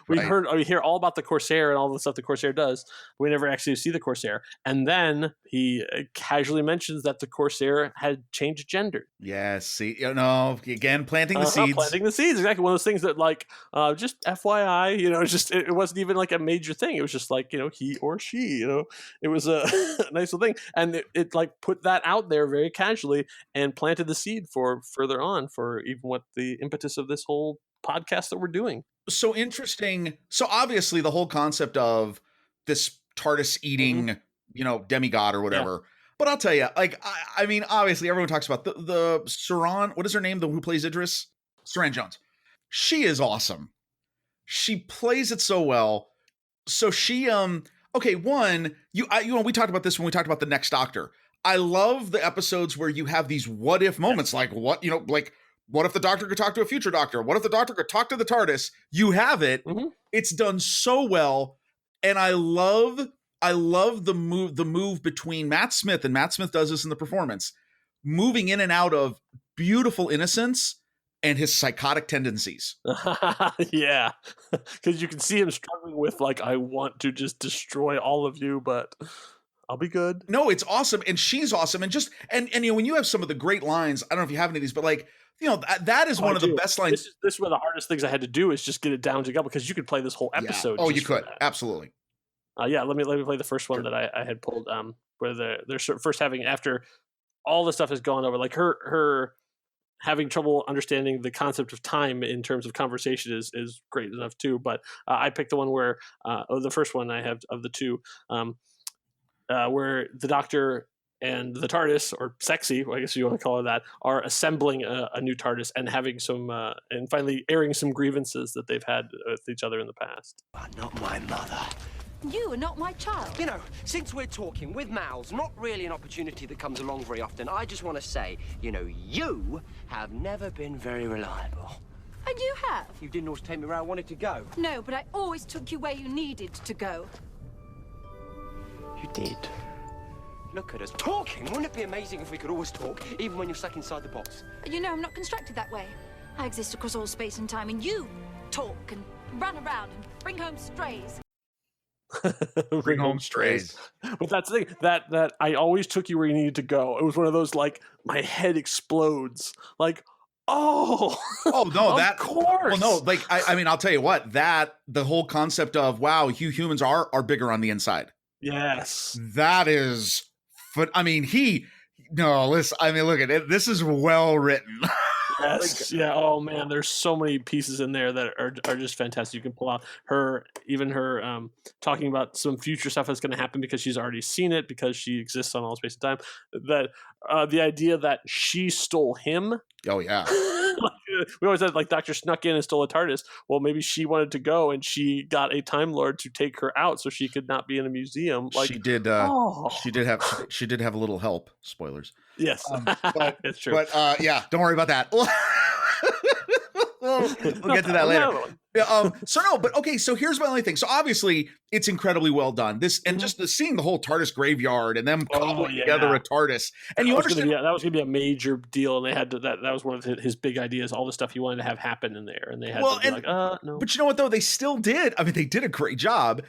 We hear all about the Corsair and all the stuff the Corsair does. We never actually see the Corsair. And then he casually mentions that the Corsair had changed gender. Yes, see, again, planting the seeds. Planting the seeds, exactly. One of those things that like, just FYI, it wasn't even like a major thing. It was just like, he or she, it was a nice little thing. And it like put that out there very casually and planted the seed for further on, for even what the impetus of this whole podcast that we're doing. So interesting. So obviously the whole concept of this TARDIS eating, demigod or whatever. Yeah. But I'll tell you, like, I mean, obviously everyone talks about the Saran. What is her name? The who plays Idris? Saran Jones. She is awesome. She plays it so well. So she, okay, one, we talked about this when we talked about the Next Doctor. I love the episodes where you have these what if moments, like what if the Doctor could talk to a future Doctor? What if the Doctor could talk to the TARDIS? You have it. Mm-hmm. It's done so well. And I love the move between Matt Smith, and Matt Smith does this in the performance, moving in and out of beautiful innocence and his psychotic tendencies. Yeah. Because you can see him struggling with like, I want to just destroy all of you, but I'll be good. No, it's awesome. And she's awesome. And when you have some of the great lines, I don't know if you have any of these, but like, that is one of the best lines. This is one of the hardest things I had to do, is just get it down to go, because you could play this whole episode. Yeah. Oh, you could. Absolutely. Let me play the first one that I had pulled, where they're first having, after all the stuff has gone over, like her having trouble understanding the concept of time in terms of conversation is great enough too. But I picked the one where, the first one I have of the two, where the Doctor and the TARDIS, or Sexy, I guess you want to call it that, are assembling a new TARDIS and having some, and finally airing some grievances that they've had with each other in the past. Not my mother. You are not my child. Since we're talking with mouths, not really an opportunity that comes along very often, I just want to say, you have never been very reliable. And you have. You didn't always take me where I wanted to go. No, but I always took you where you needed to go. You did. Look at us talking. Wouldn't it be amazing if we could always talk, even when you're stuck inside the box? I'm not constructed that way. I exist across all space and time, and you talk and run around and bring home strays. Bring home strays. But that's the thing, that I always took you where you needed to go. It was one of those, like, my head explodes. Like, oh no, of course. Well, no, like I mean, I'll tell you what, that the whole concept of, wow, humans are bigger on the inside. Yes, that is. I mean, listen. I mean, look at it. This is well written. Yes. Yeah. Oh man, there's so many pieces in there that are just fantastic. You can pull out her talking about some future stuff that's going to happen because she's already seen it, because she exists on all space and time. That the idea that she stole him. Oh yeah. We always said, like, Doctor snuck in and stole a TARDIS. Well, maybe she wanted to go and she got a Time Lord to take her out so she could not be in a museum. Like, she did. She did have a little help. Spoilers. Yes, but it's true. But yeah, don't worry about that. We'll get to that later. So no, but okay. So here's my only thing. So obviously, it's incredibly well done. This and just seeing the whole TARDIS graveyard and them cobbling together a TARDIS, and you understand that was going to be a major deal, and they had to. That was one of his big ideas. All the stuff he wanted to have happen in there, and they had to be like, no. But you know what though? They still did. I mean, they did a great job.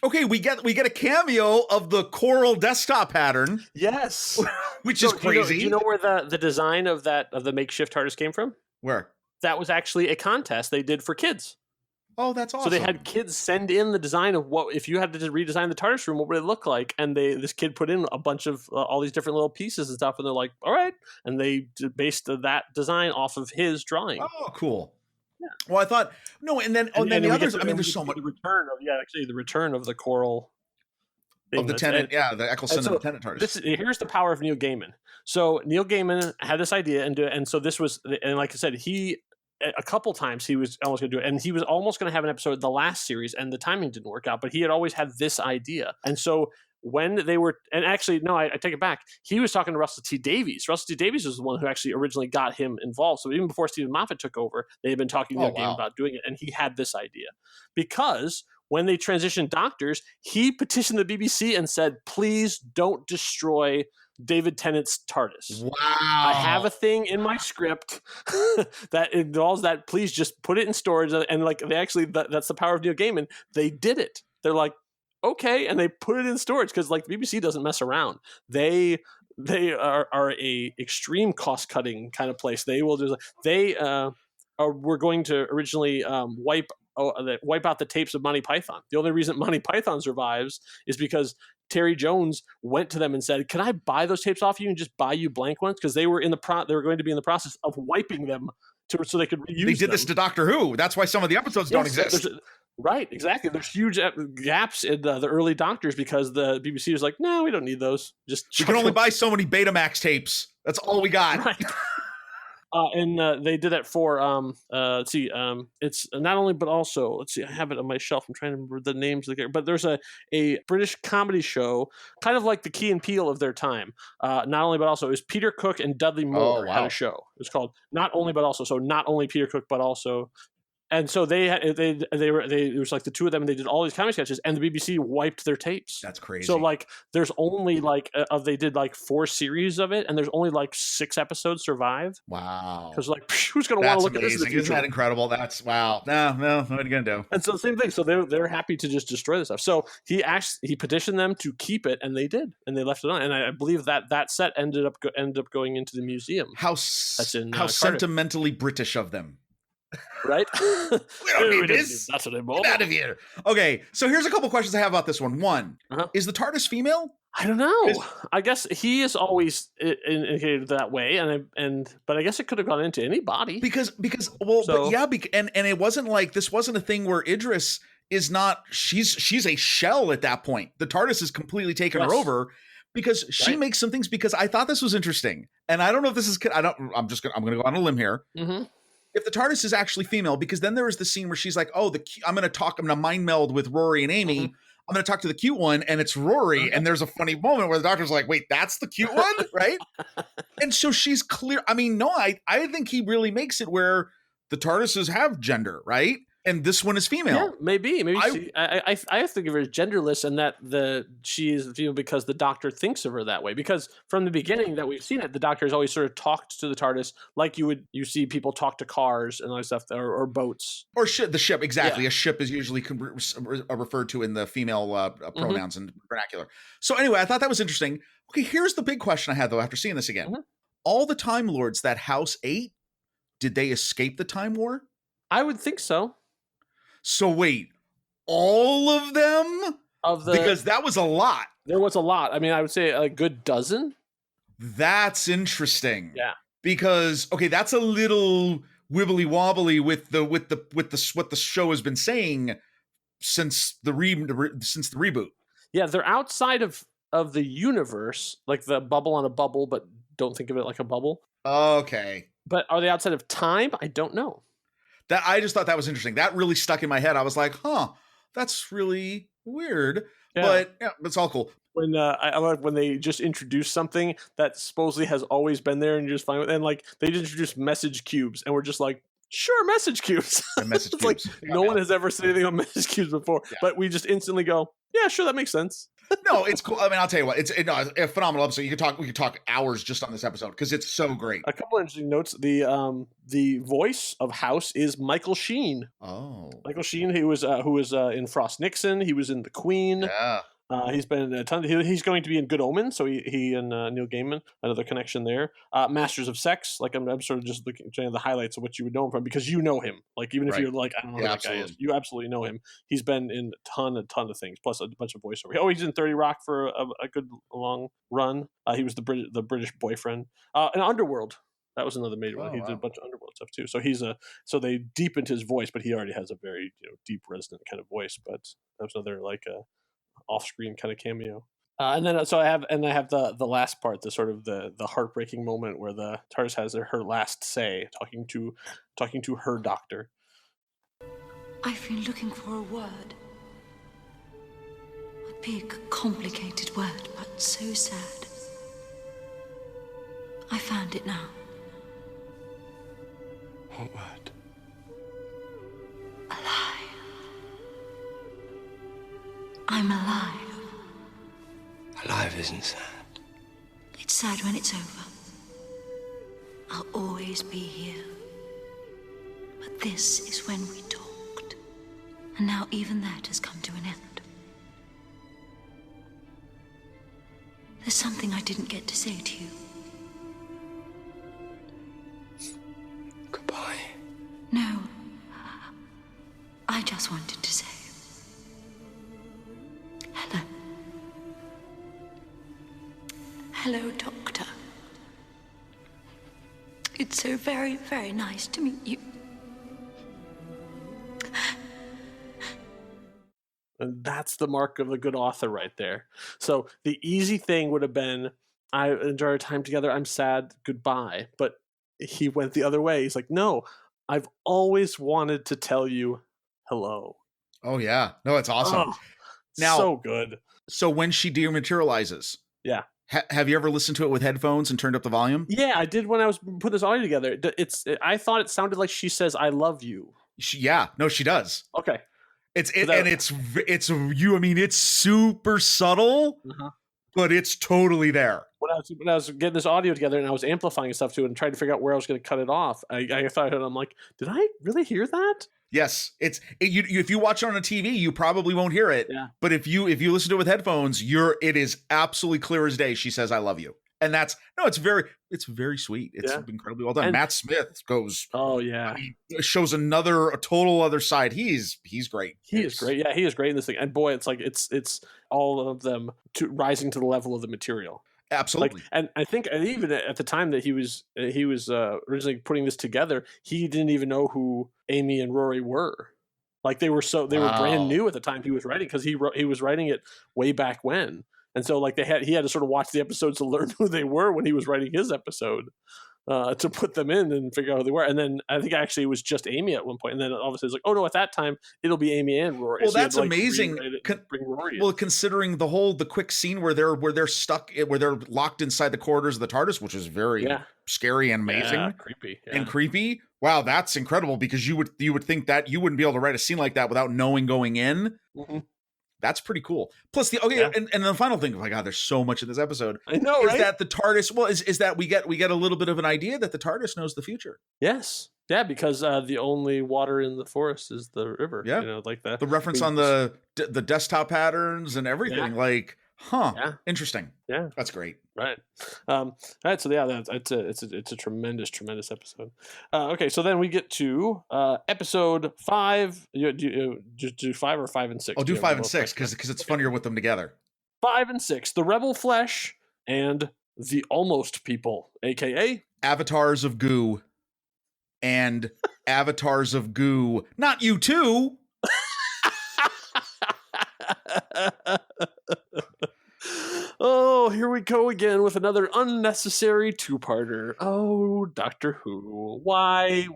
Okay, we get a cameo of the coral desktop pattern. Yes, which is crazy. Do you know where the design of the makeshift TARDIS came from? Where? That was actually a contest they did for kids. Oh, that's awesome. So they had kids send in the design of what, if you had to redesign the TARDIS room, what would it look like? And this kid put in a bunch of all these different little pieces and stuff, and they're like, all right. And they based that design off of his drawing. Oh, cool. Yeah. Well, I thought, no, and then the others, I mean, there's so much. The return of the coral. Of the tenant, the Eccleston and the tenant TARDIS. Here's the power of Neil Gaiman. So Neil Gaiman had this idea, and so this was, and like I said, a couple times he was almost going to do it, and he was almost going to have an episode of the last series, and the timing didn't work out, but he had always had this idea. And so when they were, and actually, no, I take it back. He was talking to Russell T Davies. Russell T Davies was the one who actually originally got him involved. So even before Stephen Moffat took over, they had been talking to Neil Gaiman about doing it, and he had this idea. Because when they transitioned doctors, he petitioned the BBC and said, please don't destroy David Tennant's TARDIS. Wow. I have a thing in my script that involves that. Please just put it in storage. And like, they actually, that's the power of Neil Gaiman. They did it. They're like, okay. And they put it in storage because, like, the BBC doesn't mess around. They are a extreme cost cutting kind of place. They will just, were going to originally wipe out the tapes of Monty Python. The only reason Monty Python survives is because Terry Jones went to them and said, "Can I buy those tapes off you and just buy you blank ones?" Because they were they were going to be in the process of wiping them so they could reuse. They did this to Doctor Who. That's why some of the episodes don't exist. Right, exactly. There's huge gaps in the early Doctors because the BBC was like, "No, we don't need those. Just we can only buy so many Betamax tapes. That's all we got." Right. And they did that for let's see, it's not only but also, let's see, I have it on my shelf. I'm trying to remember the names of the characters, but there's a British comedy show, kind of like the Key and Peele of their time. Not only but also, it was Peter Cook and Dudley Moore had a show. It was called Not Only But Also. So not only Peter Cook but also. And so it was like the two of them, and they did all these comedy sketches, and the BBC wiped their tapes. That's crazy. So like, there's only like they did like 4 series of it, and there's only like 6 episodes survive. Wow. Because like, who's going to want to look at this? Isn't that incredible? That's wow. No, what are you gonna do? And so the same thing. So they're happy to just destroy this stuff. So he petitioned them to keep it, and they did, and they left it on. And I believe that set ended up going into the museum. How sentimentally British of them. Right? We don't need this. That's what Get out of here. Okay, so here's a couple questions I have about this one. One, is the TARDIS female? I don't know. I guess he is always indicated that way, but I guess it could have gone into anybody because and it wasn't like this wasn't a thing where Idris is not. She's a shell at that point. The TARDIS is completely taken her over. Because she makes some things. Because I thought this was interesting, and I don't know if this is. I'm going to go on a limb here. Mm-hmm. If the TARDIS is actually female, because then there is the scene where she's like, "Oh, I'm going to mind meld with Rory and Amy. Mm-hmm. I'm going to talk to the cute one, and it's Rory." Mm-hmm. And there's a funny moment where the Doctor's like, "Wait, that's the cute one, right?" And so she's clear. I mean, no, I think he really makes it where the TARDISes have gender, right? And this one is female. Yeah, maybe. I have to give her as genderless, and that she is female because the Doctor thinks of her that way. Because from the beginning that we've seen it, the Doctor has always sort of talked to the TARDIS like you see people talk to cars and all that stuff, or boats, or the ship. Exactly, yeah. A ship is usually referred to in the female pronouns and vernacular. So anyway, I thought that was interesting. Okay, here's the big question I had though after seeing this again: all the Time Lords that House ate, did they escape the Time War? I would think so. So wait, all of them? Because that was a lot. There was a lot. I mean, I would say a good dozen. That's interesting. Yeah. Because that's a little wibbly wobbly with what the show has been saying since the reboot. Yeah, they're outside of the universe, like the bubble on a bubble, but don't think of it like a bubble. Okay. But are they outside of time? I don't know. That I just thought that was interesting. That really stuck in my head. I was like, that's really weird. Yeah. But yeah, it's all cool. When I like when they just introduce something that supposedly has always been there, and you're just fine with it. And like they just introduced message cubes, and we're just like, sure, message cubes. Message it's cubes. Like no one has ever said anything on message cubes before, but we just instantly go, yeah, sure, that makes sense. No, it's cool. I mean, I'll tell you what, it's a phenomenal episode. We could talk hours just on this episode because it's so great. A couple of interesting notes: the voice of House is Michael Sheen. Oh, Michael Sheen, who was in Frost Nixon. He was in The Queen. Yeah. He's been a ton. He's going to be in Good Omens, so he and Neil Gaiman, another connection there. Masters of Sex, like I'm sort of just looking at the highlights of what you would know him from because you know him. Like even if you're like I don't know who that guy is, you absolutely know him. He's been in a ton of things, plus a bunch of voiceover. Oh, he's in 30 Rock for a good long run. He was the British boyfriend. And Underworld. That was another major one. He did a bunch of Underworld stuff too. So so they deepened his voice, but he already has a very deep, resonant kind of voice. But that's another like off-screen kind of cameo. And then I have the last part, the sort of the heartbreaking moment where the TARDIS has her last say, talking to her doctor. I've been looking for a word. A big, complicated word, but so sad. I found it now. What word? Alive. I'm alive. Alive isn't sad. It's sad when it's over. I'll always be here. But this is when we talked. And now even that has come to an end. There's something I didn't get to say to you. Goodbye. No. I just wanted to say hello. Hello, Doctor. It's so very, very nice to meet you. And that's the mark of a good author right there. So the easy thing would have been, I enjoy our time together, I'm sad, goodbye. But he went the other way. He's like, no, I've always wanted to tell you hello. Oh, yeah. No, it's awesome. Oh, now, so good. So when she dematerializes, yeah. Have you ever listened to it with headphones and turned up the volume? Yeah, I did when I was putting this audio together. I thought it sounded like she says, I love you. Yeah. No, she does. Okay. It's you. I mean, it's super subtle, but it's totally there. When I was getting this audio together and I was amplifying stuff to it and trying to figure out where I was going to cut it off, I thought, I'm like, did I really hear that? Yes, if you watch it on a TV, you probably won't hear it. Yeah. But if you listen to it with headphones, it is absolutely clear as day. She says, "I love you," and it's very sweet. It's incredibly well done. And Matt Smith goes, oh yeah, shows a total other side. He's great. He is great. Yeah, he is great in this thing. And boy, it's like it's all of them rising to the level of the material. Absolutely. Like, and I think even at the time that he was originally putting this together, he didn't even know who Amy and Rory were. Like they were brand new at the time he was writing, because he was writing it way back when. And so like he had to sort of watch the episodes to learn who they were when he was writing his episode. to put them in and figure out who they were. And then I think actually it was just Amy at one point. And then obviously it's like, oh no, at that time it'll be Amy and Rory. Well, so that's amazing. Bring Rory well, in. Considering the quick scene where they're stuck, where they're locked inside the corridors of the TARDIS, which is very scary and amazing, creepy. Wow, that's incredible, because you would think that you wouldn't be able to write a scene like that without knowing going in. Mm-hmm. That's pretty cool. Plus and the final thing, oh my God, there's so much in this episode. I know, is right? that the TARDIS? Well, is that we get a little bit of an idea that the TARDIS knows the future. Yes, yeah, because the only water in the forest is the river. Yeah, like that. The reference on the desktop patterns and everything, interesting. Yeah, that's great. Right. All right. So it's a tremendous episode. Okay. So then we get to episode 5. You do 5 or 5 and 6? I'll do 5 and 6 because it's funnier with them together. 5 and 6: the Rebel Flesh and the Almost People, aka Avatars of Goo and Avatars of Goo. Not you too. Oh, here we go again with another unnecessary two-parter. Oh, Doctor Who. Why?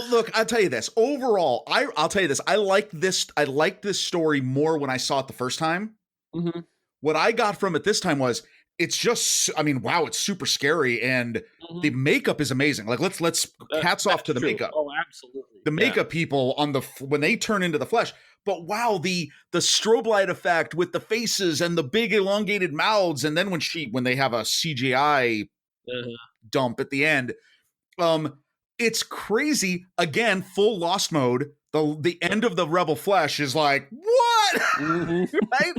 Look, I'll tell you this. Overall, I'll tell you this. I liked this story more when I saw it the first time. Mm-hmm. What I got from it this time was it's just, wow, it's super scary, and the makeup is amazing. Like, let's hats off to the makeup. Oh, absolutely. The makeup people when they turn into the flesh. But wow, the strobe light effect with the faces and the big elongated mouths, and then when they have a CGI dump at the end, it's crazy. Again, full Lost mode. The end of the Rebel Flesh is like, what? Right?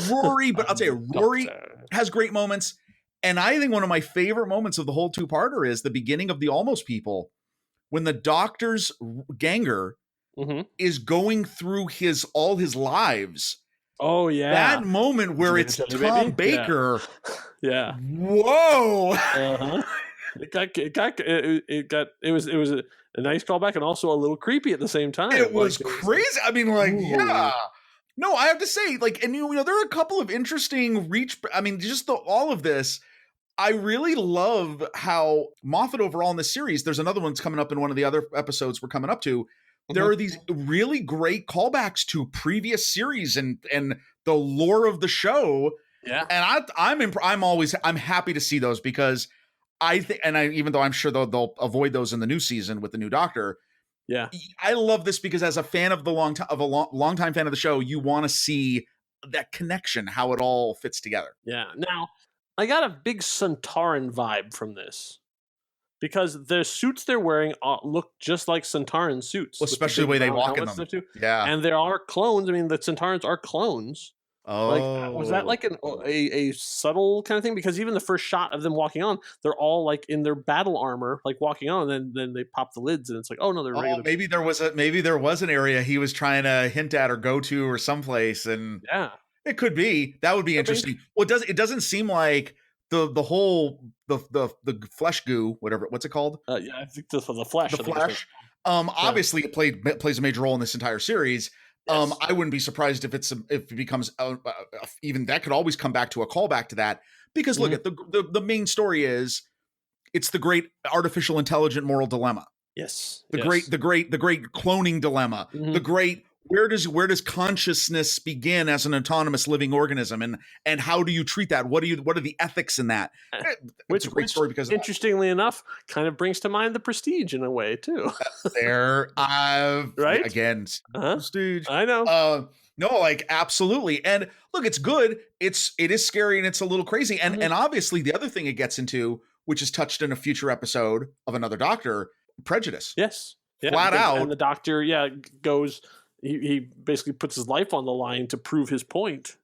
Rory, but I'll tell you, Rory has great moments. And I think one of my favorite moments of the whole two-parter is the beginning of the Almost People, when the Doctor's ganger is going through all his lives. Oh yeah, that moment where it's Tom Baker. Yeah. Whoa. It was a nice callback and also a little creepy at the same time. It was crazy. Yeah. No, I have to say, and there are a couple of interesting all of this. I really love how Moffat overall in this series, there's another one that's coming up in one of the other episodes we're coming up to. There are these really great callbacks to previous series and the lore of the show. Yeah. And I'm happy to see those, because I think, even though I'm sure they'll avoid those in the new season with the new Doctor. Yeah. I love this because as a fan of a longtime fan of the show, you want to see that connection, how it all fits together. Yeah. Now, I got a big Centauran vibe from this, because the suits they're wearing look just like Centauran suits. Well, especially the way they walk in them. Yeah. And there are clones. I mean, the Centaurans are clones. Oh. Was that like a subtle kind of thing? Because even the first shot of them walking on, they're all like in their battle armor, like walking on, and then they pop the lids, and it's like, oh no, they're regular. Maybe there was an area he was trying to hint at or go to or someplace, and yeah, it could be. That would be interesting. Well, it doesn't seem like the whole flesh goo, what's it called? Yeah, I think the flesh. The flesh. Obviously, it plays a major role in this entire series. Yes. I wouldn't be surprised if it becomes even that could always come back to a callback to that, because look at the main story is it's the great artificial intelligent moral dilemma. Yes. The great cloning dilemma. The great where does consciousness begin as an autonomous living organism, and how do you treat that? What are the ethics in that? It's a great story because interestingly enough, kind of brings to mind the Prestige in a way too. Right again, Prestige. I know. No, absolutely. And look, it's good. It is scary and it's a little crazy. And obviously the other thing it gets into, which is touched in a future episode of Another Doctor, prejudice. Yes. Yeah, flat out. And the Doctor, goes. He basically puts his life on the line to prove his point.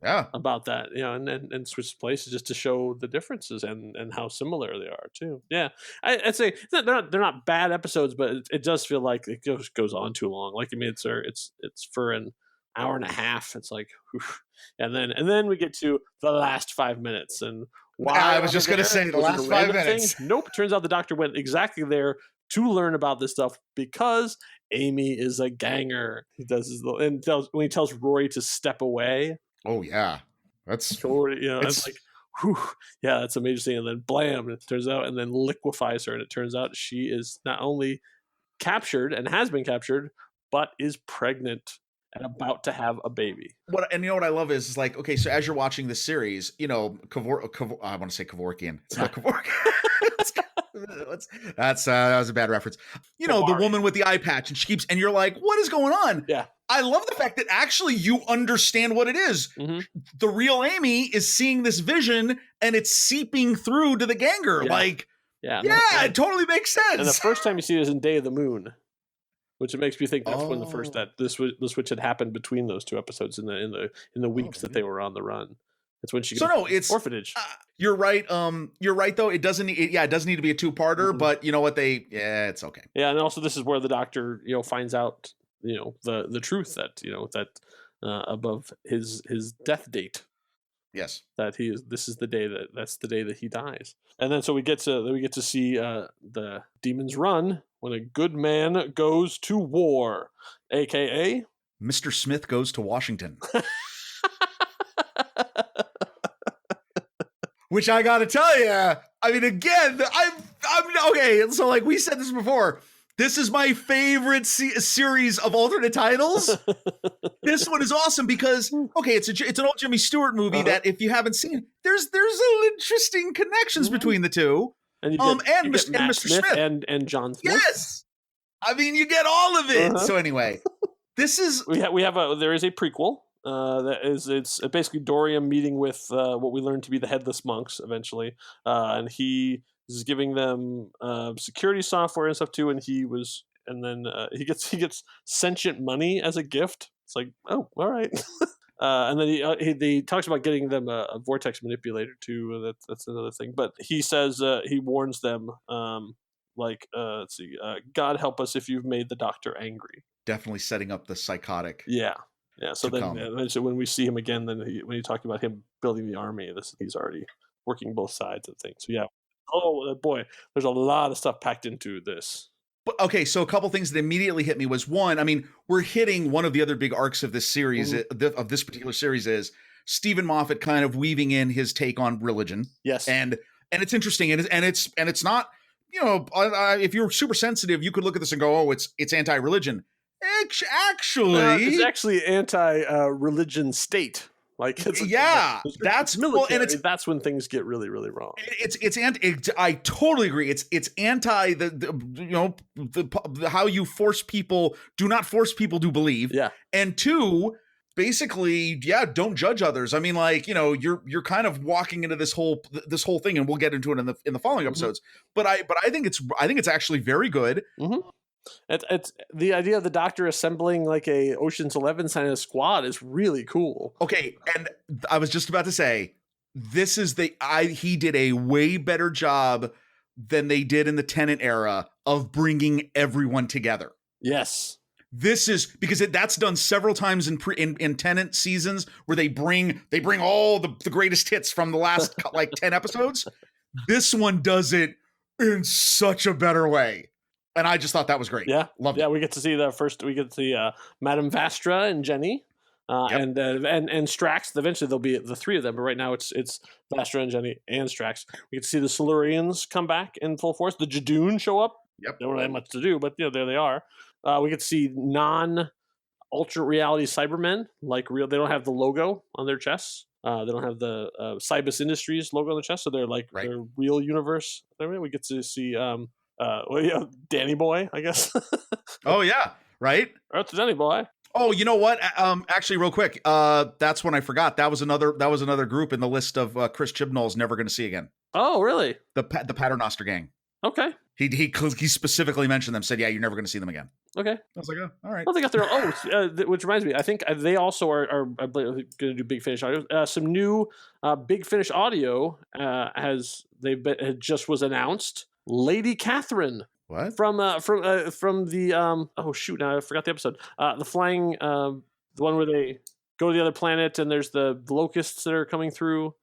Yeah. About that, and switches places just to show the differences and how similar they are too. Yeah, I'd say they're not bad episodes, but it does feel like it goes on too long. Like, I mean, it's for an hour and a half. It's like, oof. and then we get to the last 5 minutes, and I was just going to say the last 5 minutes. Nope. Turns out the Doctor went exactly there to learn about this stuff because Amy is a ganger. He does when he tells Rory to step away. Oh yeah, that's Rory, it's like, whew, yeah, that's amazing. And then blam, and it turns out, and then liquefies her, and it turns out she is not only captured and has been captured, but is pregnant and about to have a baby. And you know what I love is like, okay, so as you're watching this series, I want to say Kevorkian. It's not Kevorkian. That was a bad reference. The woman with the eye patch, and you're like, what is going on? Yeah. I love the fact that actually you understand what it is. Mm-hmm. The real Amy is seeing this vision and it's seeping through to the ganger. Yeah. It totally makes sense. And the first time you see it is in Day of the Moon, which it makes me think that's when the switch had happened between those two episodes in the weeks that they were on the run. That's when she it's orphanage. You're right. You're right though. It doesn't need to be a two-parter, but you know what? It's okay. Yeah, and also this is where the doctor finds out the truth that above his death date. Yes, that this is the day that's the day that he dies. And then so we get to see the Demon's Run, when a good man goes to war, aka Mr. Smith goes to Washington. Which I gotta tell you, I mean, again, I'm okay. So like we said this before, this is my favorite series of alternate titles. This one is awesome because it's an old Jimmy Stewart movie that if you haven't seen, there's interesting connections between the two. And you and get Mr. Smith and John Smith. Yes, I mean you get all of it. So anyway, this is there is a prequel. It's basically Dorian meeting with what we learn to be the headless monks eventually, and he is giving them security software and stuff too. And he gets sentient money as a gift. It's like, oh, all right. And then he talks about getting them a vortex manipulator too. That's another thing. But he says he warns them let's see, God help us if you've made the doctor angry. Definitely setting up the psychotic. Yeah. So then, so when we see him again, then when you talk about him building the army, he's already working both sides of things. So yeah. Oh boy, there's a lot of stuff packed into this. But okay, so a couple things that immediately hit me was one. I mean, we're hitting one of the other big arcs of this series, of this particular series, is Stephen Moffat kind of weaving in his take on religion. Yes, and it's interesting, and it's not, if you're super sensitive, you could look at this and go, oh, it's anti-religion. Actually, it's actually anti-religion state. Like that's military. And that's when things get really, really wrong. I totally agree. It's anti how you do not force people to believe. Yeah, and two, basically, don't judge others. I mean, like, you're kind of walking into this whole thing, and we'll get into it in the following episodes. But I think it's actually very good. Mm-hmm. It's the idea of the doctor assembling like a Ocean's 11 kind of squad is really cool. Okay, and I was just about to say, this is he did a way better job than they did in the Tennant era of bringing everyone together. Yes. This is because that's done several times in Tennant seasons where they bring all the greatest hits from the last like 10 episodes. This one does it in such a better way. And I just thought that was great. Yeah. Loved it. We get to see Madame Vastra and Jenny and Strax. Eventually there'll be the three of them, but right now it's Vastra and Jenny and Strax. We get to see the Silurians come back in full force. The Jadoon show up. Yep. They don't really have much to do, but there they are. We get to see non-ultra reality Cybermen, they don't have the logo on their chests. They don't have the Cybus Industries logo on their chest, so they're they're real universe. We get to see Danny Boy, I guess. Oh yeah, right. That's Danny Boy. Oh, you know what? Actually, real quick, that's when I forgot. That was another group in the list of Chris Chibnall's never going to see again. Oh, really? The Paternoster Gang. Okay. He specifically mentioned them. Said, yeah, you're never going to see them again. Okay. I was like, oh, all right. Well, they got their which reminds me, I think they also are going to do Big Finish audio. Some new Big Finish audio had just was announced. Lady Catherine. What? From the oh shoot, now I forgot the episode. The flying the one where they go to the other planet and there's the locusts that are coming through.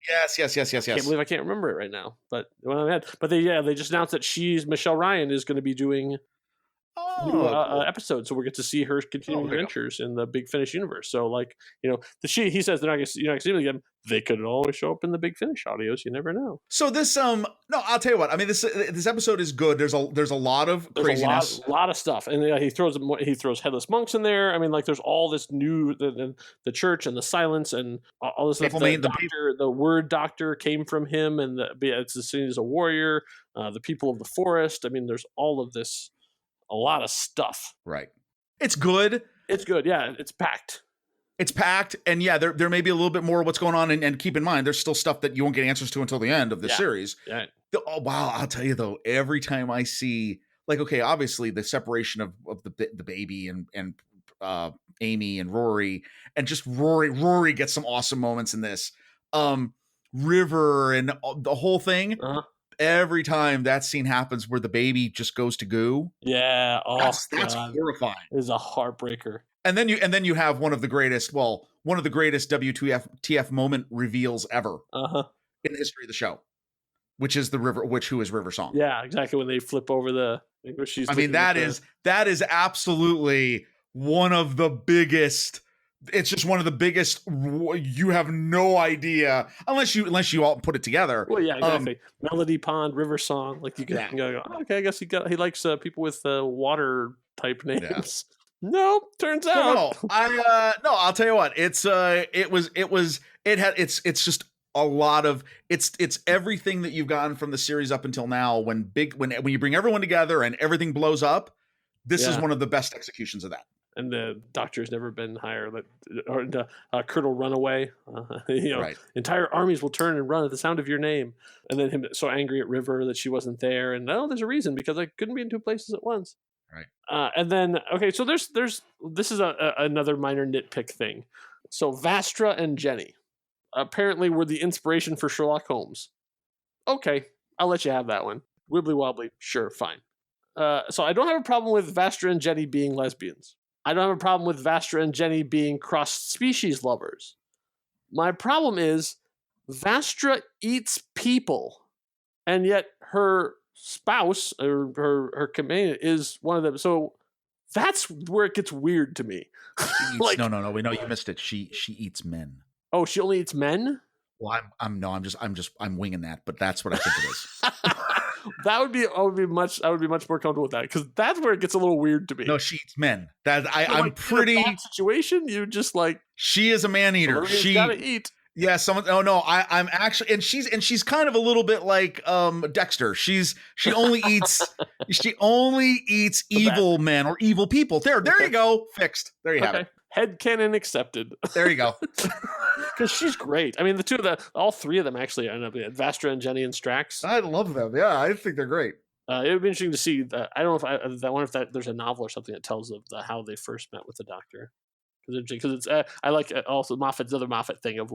Yes. I can't believe I can't remember it right now. But when I had, but they just announced that Michelle Ryan is going to be doing episode, so we get to see her continuing adventures in the Big Finish universe. So, like, he says they're not going to see them again. They could always show up in the Big Finish audios. You never know. So this, no, I'll tell you what. I mean, this episode is good. There's a lot of craziness, a lot of stuff, and he throws headless monks in there. I mean, like, there's all this new the church and the silence and all this stuff. The word doctor came from him, and it's seen as a warrior. The people of the forest. I mean, there's all of this. A lot of stuff. Right. It's good. It's good. Yeah. It's packed. And yeah, there may be a little bit more of what's going on. And keep in mind, there's still stuff that you won't get answers to until the end of the series. Yeah. Oh, wow. I'll tell you though, every time I see, like, okay, obviously the separation of the baby and Amy and Rory, and just Rory gets some awesome moments in this. River and the whole thing. Uh-huh. Every time that scene happens where the baby just goes to goo. Yeah. Oh, that's horrifying. It is a heartbreaker. And then you have one of the greatest WTF moment reveals ever in the history of the show, which is who is River song. Yeah, exactly. When they flip over that is absolutely one of the biggest. It's just one of the biggest. You have no idea unless you all put it together. Well, yeah, exactly. Melody Pond, River Song. Like, you can go, okay, I guess he likes people with water type names. Yeah. Nope, turns out. I'll tell you what. It's just a lot of it's everything that you've gotten from the series up until now. When you bring everyone together and everything blows up, this is one of the best executions of that. And the doctor's never been higher. Kurt will run away. Right. Entire armies will turn and run at the sound of your name. And then him so angry at River that she wasn't there. And there's a reason, because I couldn't be in two places at once. Right. And then so this is another minor nitpick thing. So Vastra and Jenny apparently were the inspiration for Sherlock Holmes. Okay, I'll let you have that one. Wibbly wobbly, sure, fine. So I don't have a problem with Vastra and Jenny being lesbians. I don't have a problem with Vastra and Jenny being cross-species lovers. My problem is Vastra eats people, and yet her spouse or her companion is one of them. So that's where it gets weird to me. No. We know you missed it. She eats men. Oh, she only eats men? Well, I'm winging that, but that's what I think it is. I would be much more comfortable with that, because that's where it gets a little weird to me. No, she eats men. I'm pretty in a situation. You just she is a man eater. She gotta eat. Yeah, I'm actually, and she's kind of a little bit like Dexter. She only eats evil men or evil people. There you go. Fixed. There you have it. Headcanon accepted. There you go. Because she's great. I mean, all three of them actually end up Vastra and Jenny and Strax. I love them. Yeah, I think they're great. It would be interesting to see. I don't know if there's a novel or something that tells of how they first met with the Doctor. Because it's I like also Moffat's other Moffat thing of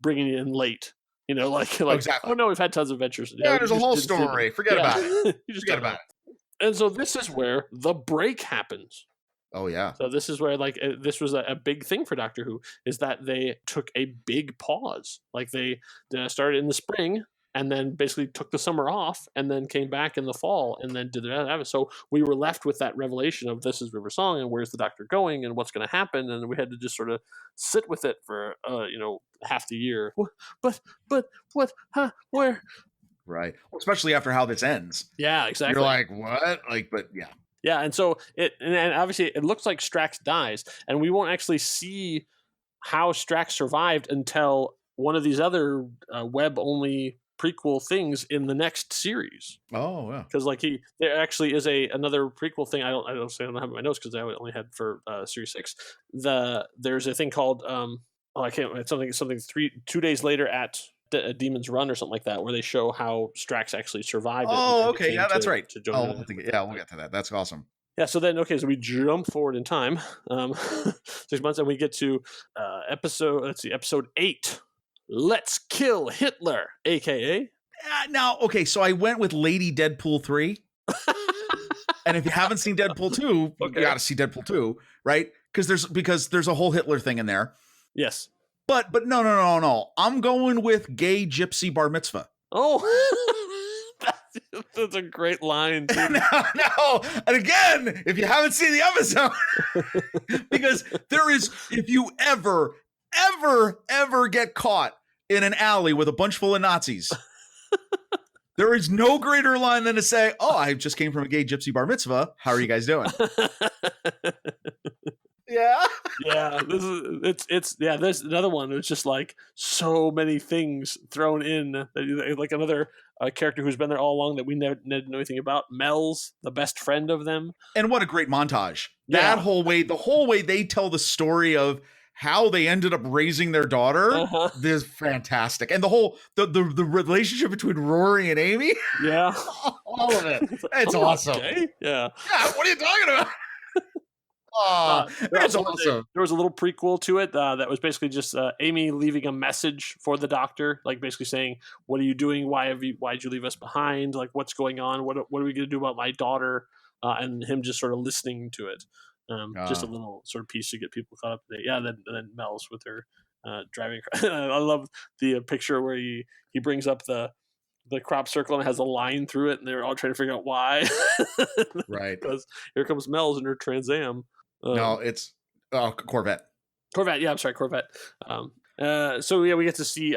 bringing it in late. Exactly. Oh no, we've had tons of adventures. Yeah, there's a whole story. Forget about it. You just forget about it. And so this is where the break happens. Oh yeah. So this is where this was a big thing for Doctor Who, is that they took a big pause. They started in the spring and then basically took the summer off and then came back in the fall and then did that. So we were left with that revelation of this is River Song and where's the Doctor going and what's going to happen, and we had to just sort of sit with it for half the year. But what? Huh? Where? Right. Well, especially after how this ends. Yeah, exactly. You're like, what? But yeah. Yeah, and so and obviously it looks like Strax dies, and we won't actually see how Strax survived until one of these other web-only prequel things in the next series. Oh, yeah. Because there actually is another prequel thing. I don't have it in my notes because I only had for series 6. There's a thing called I can't. It's something 2 days later at Demon's Run or something like that, where they show how Strax actually survived. Oh, okay, yeah, that's right. We'll get to that. That's awesome. Yeah, so then so we jump forward in time 6 months, and we get to episode 8. Let's kill Hitler, aka. So I went with Lady Deadpool 3. And if you haven't seen Deadpool 2, you got to see Deadpool 2, right? Because there's a whole Hitler thing in there. Yes. But no. I'm going with gay gypsy bar mitzvah. Oh, That's a great line. Too. No. And again, if you haven't seen the episode, because there is, if you ever get caught in an alley with a bunch full of Nazis, there is no greater line than to say, "Oh, I just came from a gay gypsy bar mitzvah. How are you guys doing?" Yeah. Yeah, there's another one. It's just like so many things thrown in, like another character who's been there all along that we never know anything about. Mel's the best friend of them. And what a great montage. That whole way, the whole way they tell the story of how they ended up raising their daughter is fantastic. And the whole the relationship between Rory and Amy. Yeah. All of it. It's awesome. Okay. Yeah. Yeah, what are you talking about? That's awesome. There was a little prequel to it that was basically just Amy leaving a message for the doctor, like basically saying, "What are you doing? Why'd you leave us behind? Like, what's going on? What are we going to do about my daughter?" And him just sort of listening to it. Just a little sort of piece to get people caught up to date. Yeah, then Mel's with her driving. I love the picture where he brings up the crop circle and it has a line through it, and they're all trying to figure out why. Right. Because here comes Mel's in her Trans Am. No, it's Corvette. Corvette, yeah, I'm sorry, Corvette. So yeah, we get to see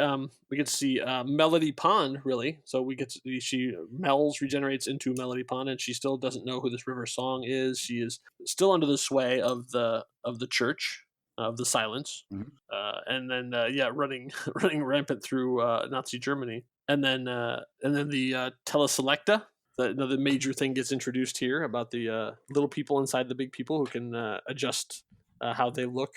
Melody Pond, really. So Mel's regenerates into Melody Pond, and she still doesn't know who this River Song is. She is still under the sway of the church of the silence, and then running rampant through Nazi Germany, and then the teleselecta. The major thing gets introduced here about the little people inside the big people who can adjust how they look.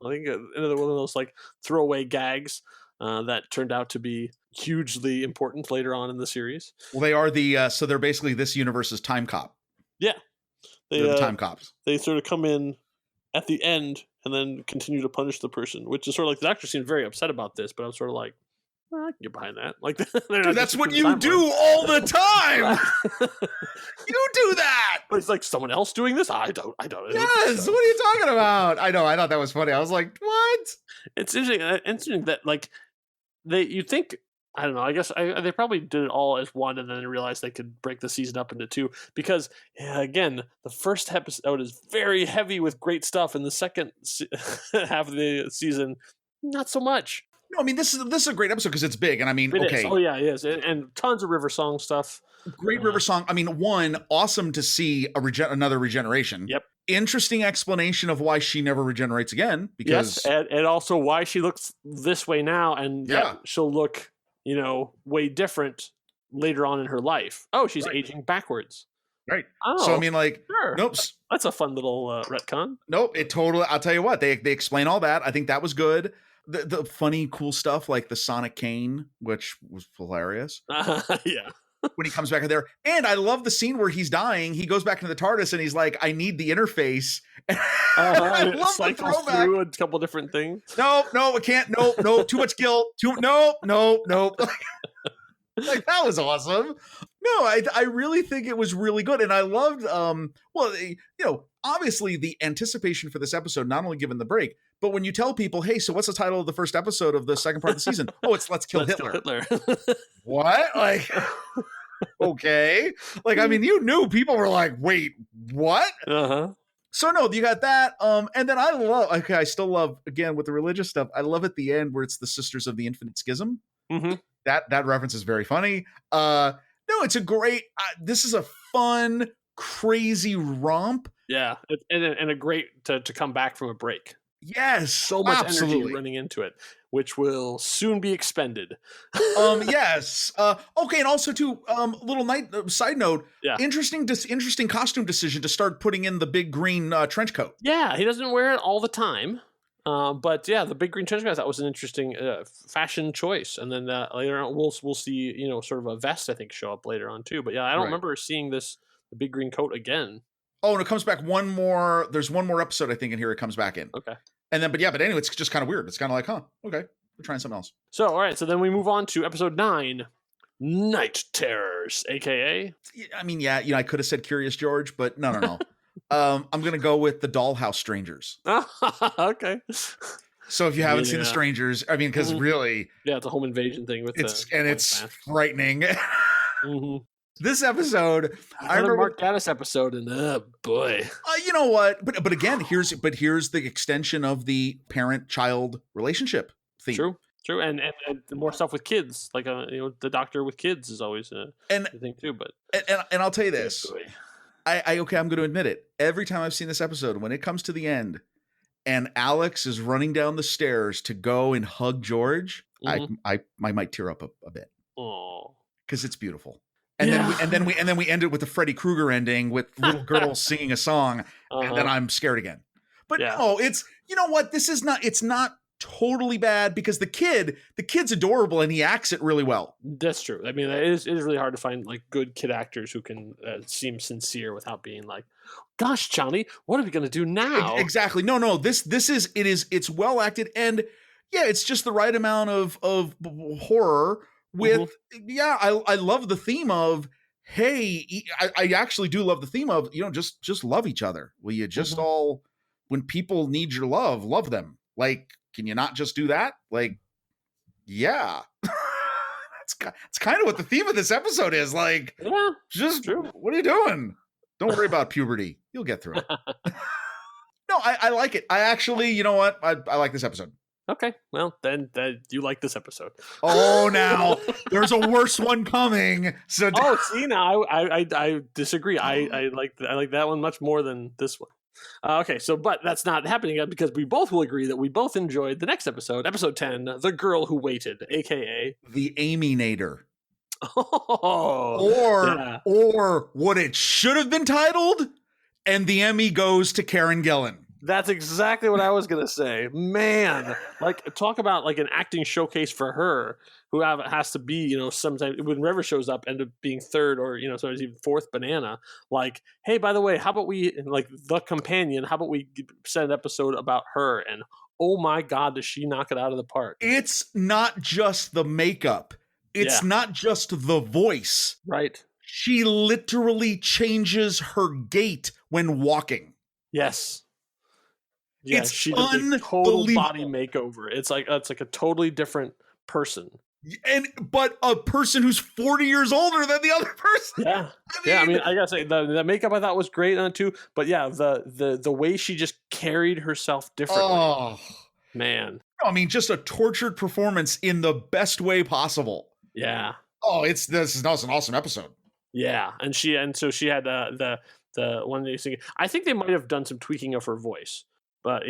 I think another one of those like throwaway gags that turned out to be hugely important later on in the series. Well, they are so they're basically this universe's time cop. Yeah. They're the time cops. They sort of come in at the end and then continue to punish the person, which is sort of like the doctor seemed very upset about this, but I'm sort of like, I can get behind that. Like, dude, that's what you do all the time. You do that. But it's like someone else doing this. I don't. Yes. What are you talking about? I know. I thought that was funny. I was like, what? It's interesting that like you think. I don't know. I guess they probably did it all as one, and then realized they could break the season up into two. Because again, the first episode is very heavy with great stuff, and the second half of the season, not so much. No, I mean this is a great episode because it's big, and I mean, it is. Oh yeah, it is, and tons of River Song stuff. Great River Song. I mean, awesome to see another regeneration. Yep. Interesting explanation of why she never regenerates again. Because and also why she looks this way now, and she'll look, way different later on in her life. Oh, she's aging backwards. Right. Oh, so I mean, like, sure. Nope. That's a fun little retcon. Nope. It totally. I'll tell you what. They explain all that. I think that was good. The funny, cool stuff like the Sonic cane, which was hilarious. Yeah. When he comes back in there. And I love the scene where he's dying. He goes back into the TARDIS and he's like, I need the interface. I love the throwback. Through a couple different things. No, it can't. No, too much guilt. No. Like, that was awesome. No, I really think it was really good. And I loved, obviously the anticipation for this episode, not only given the break, but when you tell people, hey, so what's the title of the first episode of the second part of the season? Oh, it's Let's Kill Hitler. What? Like, okay. Like, I mean, you knew people were like, wait, what? Uh-huh. So no, you got that. And then I still love, again, with the religious stuff, I love at the end where it's the Sisters of the Infinite Schism. Mm-hmm. That reference is very funny. No, it's a great, this is a fun, crazy romp. Yeah. And a great to come back from a break. Yes, so much energy running into it, which will soon be expended. Yes. Okay, and also too, little side note. Yeah. Interesting costume decision to start putting in the big green trench coat. Yeah, he doesn't wear it all the time, but yeah, the big green trench coat I thought was an interesting fashion choice. And then later on, we'll see sort of a vest I think show up later on too. But yeah, I don't remember seeing the big green coat again. Oh, and it comes back there's one more episode, I think, in here it comes back in. Okay. And then, but anyway, it's just kind of weird. It's kind of like, okay, we're trying something else. So, all right. So then we move on to episode 9, Night Terrors, AKA. I mean, I could have said Curious George, but no. I'm going to go with the Dollhouse Strangers. Okay. So if you haven't seen The Strangers, I mean, because really. Yeah, it's a home invasion thing with it's frightening. Mm-hmm. This episode, I remember Mark Gaddis episode, and boy, you know what? But again, here's the extension of the parent-child relationship theme. True, and more stuff with kids, like the doctor with kids is always a thing too. But and I'll tell you this, I'm going to admit it. Every time I've seen this episode, when it comes to the end, and Alex is running down the stairs to go and hug George, I might tear up a bit. Oh, because it's beautiful. And then we end it with the Freddy Krueger ending with little girls singing a song, and then I'm scared again. But no, it's, you know what? It's not totally bad, because the kid's adorable and he acts it really well. That's true. I mean, it is really hard to find like good kid actors who can seem sincere without being like, gosh, Johnny, what are we going to do now? Exactly. No, it's well acted, and yeah, it's just the right amount of horror with, I love the theme of, hey, I actually do love the theme of, just love each other. Will you just all, when people need your love them? Like, can you not just do that? Like, yeah. It's kind of what the theme of this episode is. Like, what are you doing? Don't worry about puberty. You'll get through it. No, I like it. I actually, you know what? I like this episode. Okay, well, then you like this episode. Oh, now there's a worse one coming. So see, now I disagree. I like that one much more than this one. Okay, but that's not happening yet, because we both will agree that we both enjoyed the next episode, episode 10, The Girl Who Waited, aka The Amy-nator. Or what it should have been titled, and the Emmy goes to Karen Gillan. That's exactly what I was going to say. Man, like, talk about like an acting showcase for her, who has to be, sometimes when River shows up, end up being third or, sometimes even fourth banana. Like, hey, by the way, how about we, like, the companion, how about we set an episode about her? And oh my God, does she knock it out of the park? It's not just the makeup. It's not just the voice. Right. She literally changes her gait when walking. Yes. Yeah, it's she does a total body makeover. It's like a totally different person. But a person who's 40 years older than the other person. Yeah. I mean, I gotta say the makeup I thought was great on it too. But yeah, the way she just carried herself differently. Oh man. I mean, just a tortured performance in the best way possible. Yeah. Oh, this is an awesome episode. Yeah, and so she had the one that you singing. I think they might have done some tweaking of her voice. But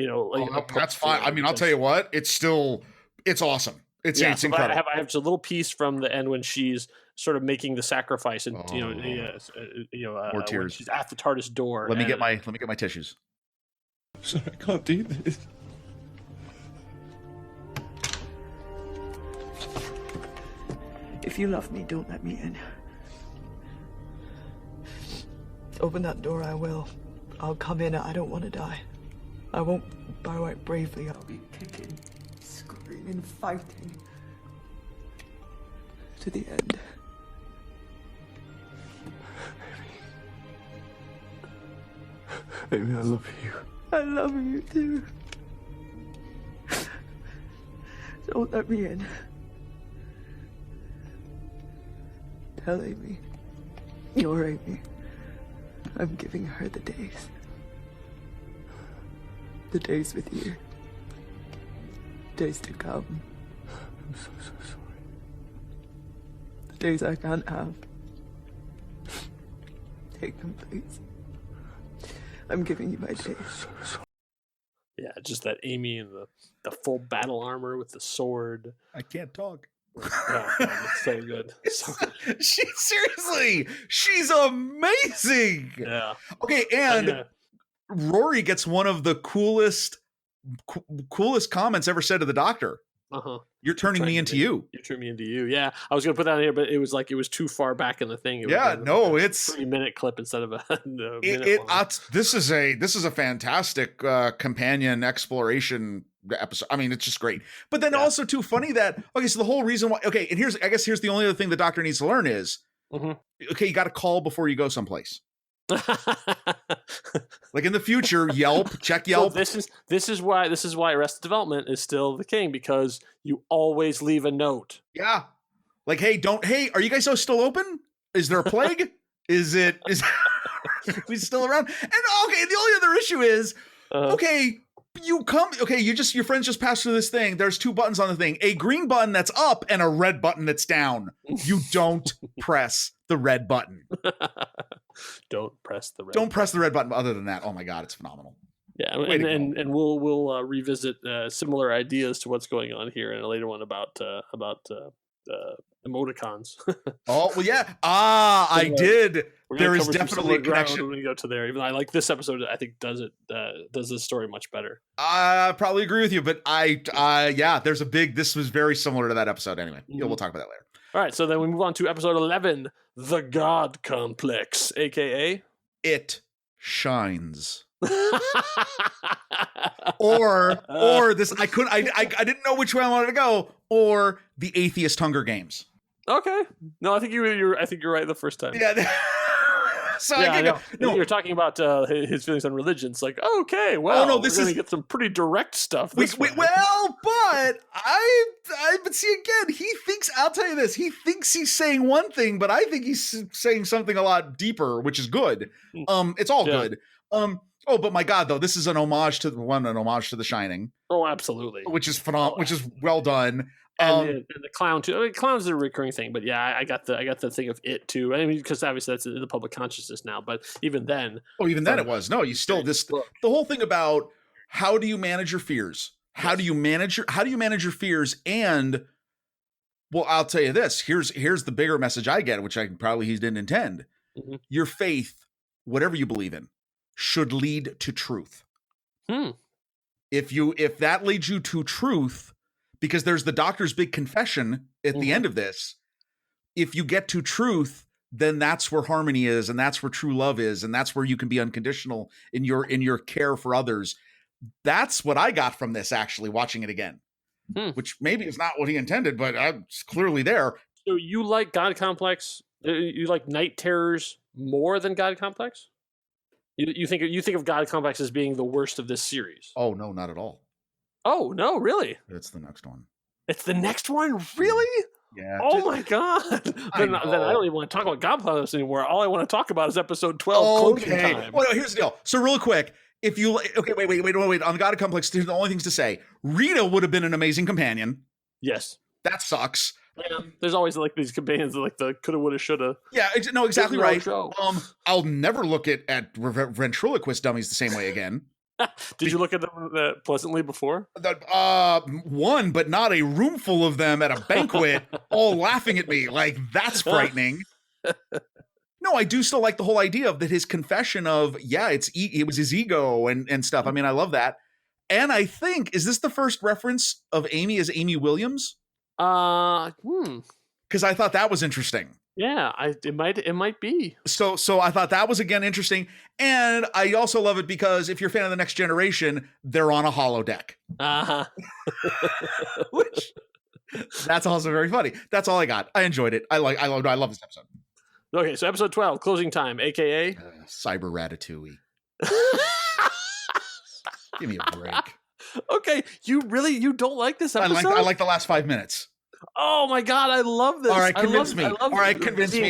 that's fine. I mean, I'll tell you what, it's awesome. It's incredible. I have a little piece from the end when she's sort of making the sacrifice, and more tears. When she's at the TARDIS door. Let me get my tissues. I'm sorry, I can't do this. If you love me, don't let me in. Open that door, I will. I'll come in. I don't want to die. I won't bow out bravely. I'll be kicking, screaming, fighting. To the end. Baby, I love you. I love you too. Don't let me in. Tell Amy. You're Amy. I'm giving her the days. The days with you. Days to come. I'm so sorry. The days I can't have. Take them, please. I'm giving you my days. Yeah, just that Amy in the full battle armor with the sword. I can't talk. Oh, man, it's so good. So good. She's amazing. Yeah. Okay, and Rory gets one of the coolest comments ever said to the Doctor. You're turning me into you. You turn me into you. Yeah, I was gonna put that in here, but it was too far back in the thing. It's 3-minute clip instead of a minute. This is a fantastic companion exploration episode. I mean, it's just great. But then also too funny that so the whole reason why and here's the only other thing the Doctor needs to learn is you got to call before you go someplace. Like in the future, check Yelp. So this is why Arrested Development is still the king, because you always leave a note. Yeah. Like, hey, are you guys still open? Is there a plague? Is we still around? And okay, the only other issue is, okay, your friends just passed through this thing. There's 2 buttons on the thing, a green button that's up and a red button that's down. You don't press the red button. Don't press the red Don't press the red button. Other than that, oh my God, it's phenomenal. Yeah, and we'll revisit similar ideas to what's going on here in a later one about emoticons. Oh well, yeah. I did. There is definitely a connection when we go to there. Even though I like this episode, I think does the story much better. I probably agree with you, but there's a big. This was very similar to that episode. Anyway, we'll talk about that later. All right, so then we move on to episode 11, The God Complex, aka It Shines. or this I didn't know which way I wanted to go, or the Atheist Hunger Games. Okay. No, I think you're right the first time. Yeah. So yeah, you're talking about his feelings on religion. It's like, okay, well, we're going to get some pretty direct stuff. But see again, he thinks. I'll tell you this: he thinks he's saying one thing, but I think he's saying something a lot deeper, which is good. It's all good. Oh, but my God, though, this is an homage to The Shining. Oh, absolutely. Which is phenomenal. Which is well done. And the clown too. I mean, clown's a recurring thing, but yeah, I got the thing of it too. I mean, because obviously that's in the public consciousness now. But even then, it was no. You still the whole thing about how do you manage your fears? How do you manage your fears? And well, I'll tell you this. Here's the bigger message I get, which he didn't intend. Mm-hmm. Your faith, whatever you believe in, should lead to truth. If that leads you to truth. Because there's the doctor's big confession at the end of this. If you get to truth, then that's where harmony is, and that's where true love is, and that's where you can be unconditional in your care for others. That's what I got from this, actually, watching it again. Which maybe is not what he intended, but it's clearly there. So you like God Complex? You like Night Terrors more than God Complex? You think of God Complex as being the worst of this series? Oh no, not at all. Oh, no, really? It's the next one. It's the next one? Really? Yeah. Oh, my God. Then I don't even want to talk about God Complex anymore. All I want to talk about is episode 12, Closing Time. Well, no, here's the deal. So real quick, if you... Okay, wait. On the God Complex, there's the only things to say. Rita would have been an amazing companion. Yes. That sucks. Yeah, there's always like these companions like the coulda, woulda, shoulda. Yeah, no, exactly right. I'll never look at ventriloquist dummies the same way again. Did you look at them pleasantly before? One, but not a room full of them at a banquet, all laughing at me. Like, that's frightening. No, I do still like the whole idea of that his confession of, it was his ego and stuff. I mean, I love that. And I think, is this the first reference of Amy as Amy Williams? Because I thought that was interesting. Yeah, it might be. So I thought that was again interesting, and I also love it because if you're a fan of The Next Generation, they're on a holodeck. Which that's also very funny. That's all I got. I enjoyed it. I love this episode. Okay, so episode 12, Closing Time, aka Cyber Ratatouille. Give me a break. Okay, you don't like this episode? I like the last 5 minutes. Oh my God, I love this. All right, convince me.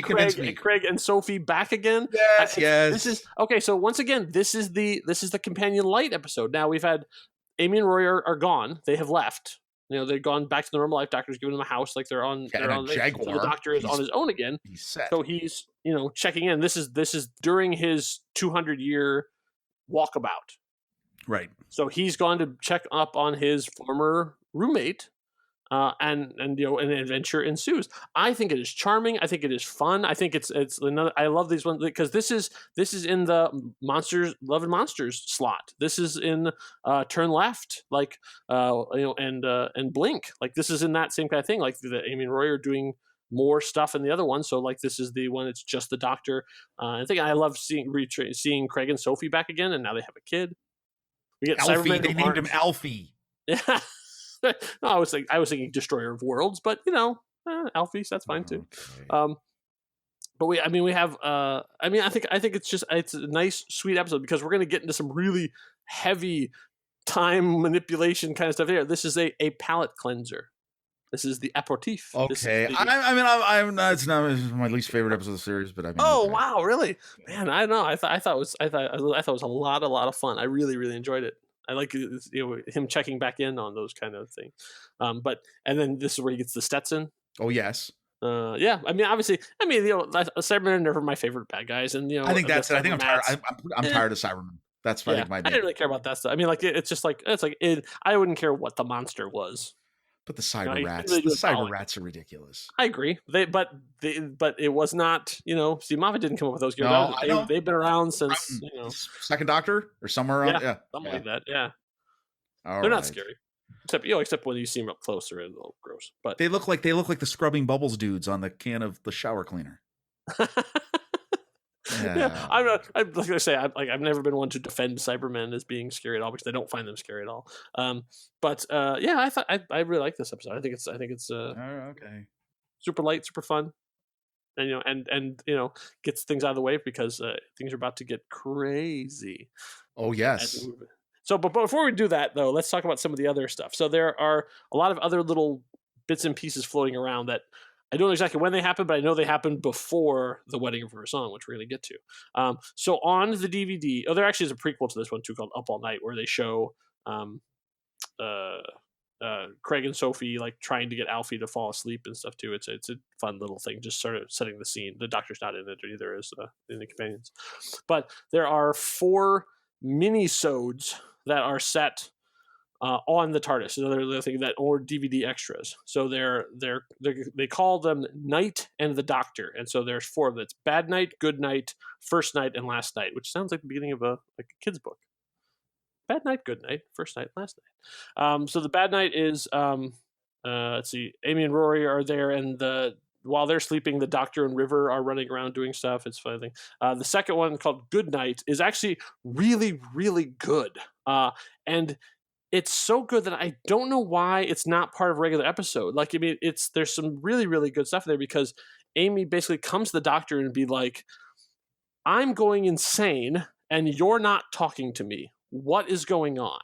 Convince me. Craig and Sophie back again. Yes. This is okay. So once again, this is the companion light episode. Now we've had Amy and Roy are gone. They have left. They've gone back to the normal life. Doctor's giving them a house, like they're on. Jaguar. So the doctor is on his own again. He's set. So he's checking in. This is during his 200-year walkabout. Right. So he's gone to check up on his former roommate. And an adventure ensues. I think it is charming. I think it is fun. I think it's another. I love these ones because this is in the Love and Monsters slot. This is in Turn Left, like and Blink. Like this is in that same kind of thing. Like Amy and Roy are doing more stuff in the other one. So like this is the one. It's just the Doctor. I think I love seeing Craig and Sophie back again, and now they have a kid. We get Alfie. They named him Alfie. Yeah. No, I was thinking Destroyer of Worlds, but Alfie, that's fine too. Okay. But we have. I think it's a nice, sweet episode because we're going to get into some really heavy time manipulation kind of stuff here. This is a palate cleanser. This is the aperitif. Okay, The, I'm not. It's not my least favorite episode of the series, but I mean. Oh okay. wow, really? Man, I don't know. I thought it was a lot of fun. I really enjoyed it. I like him checking back in on those kind of things. And then this is where he gets the Stetson. Oh yes. Yeah. I mean, obviously, Cybermen are never my favorite bad guys, and I think that's it. I think I'm tired. I'm tired of Cybermen. That's I think my. I didn't really care about that stuff. I mean, like I wouldn't care what the monster was. But the cyber rats are ridiculous. I agree. But it was not, Steve Moffat didn't come up with those games. No, they've been around since, Second Doctor or somewhere around. Yeah. Something like that. Yeah. They're not scary. Except when you see them up close, they're a little gross. But they look like the scrubbing bubbles dudes on the can of the shower cleaner. Yeah, I'm like I say, I've never been one to defend Cybermen as being scary at all because I don't find them scary at all. I thought I really like this episode. I think it's okay, super light, super fun, and gets things out of the way because things are about to get crazy. Oh yes. So, but before we do that though, let's talk about some of the other stuff. So there are a lot of other little bits and pieces floating around that I don't know exactly when they happened, but I know they happened before the wedding of her song, which we're going to get to. So on the DVD, there actually is a prequel to this one too called Up All Night, where they show Craig and Sophie like trying to get Alfie to fall asleep and stuff too. It's a fun little thing, just sort of setting the scene. The Doctor's not in it either as in the companions, but there are 4 mini-sodes that are set on the TARDIS, another thing that, or DVD extras. So they call them Night and the Doctor, and so there's 4 of them. It's Bad Night, Good Night, First Night, and Last Night, which sounds like the beginning of a kid's book. Bad Night, Good Night, First Night, Last Night. So the Bad Night is let's see, Amy and Rory are there, and while they're sleeping, the Doctor and River are running around doing stuff. It's a funny thing. The second one, called Good Night, is actually really, really good. And it's so good that I don't know why it's not part of a regular episode. Like, I mean, there's some really, really good stuff there because Amy basically comes to the Doctor and be like, I'm going insane and you're not talking to me. What is going on?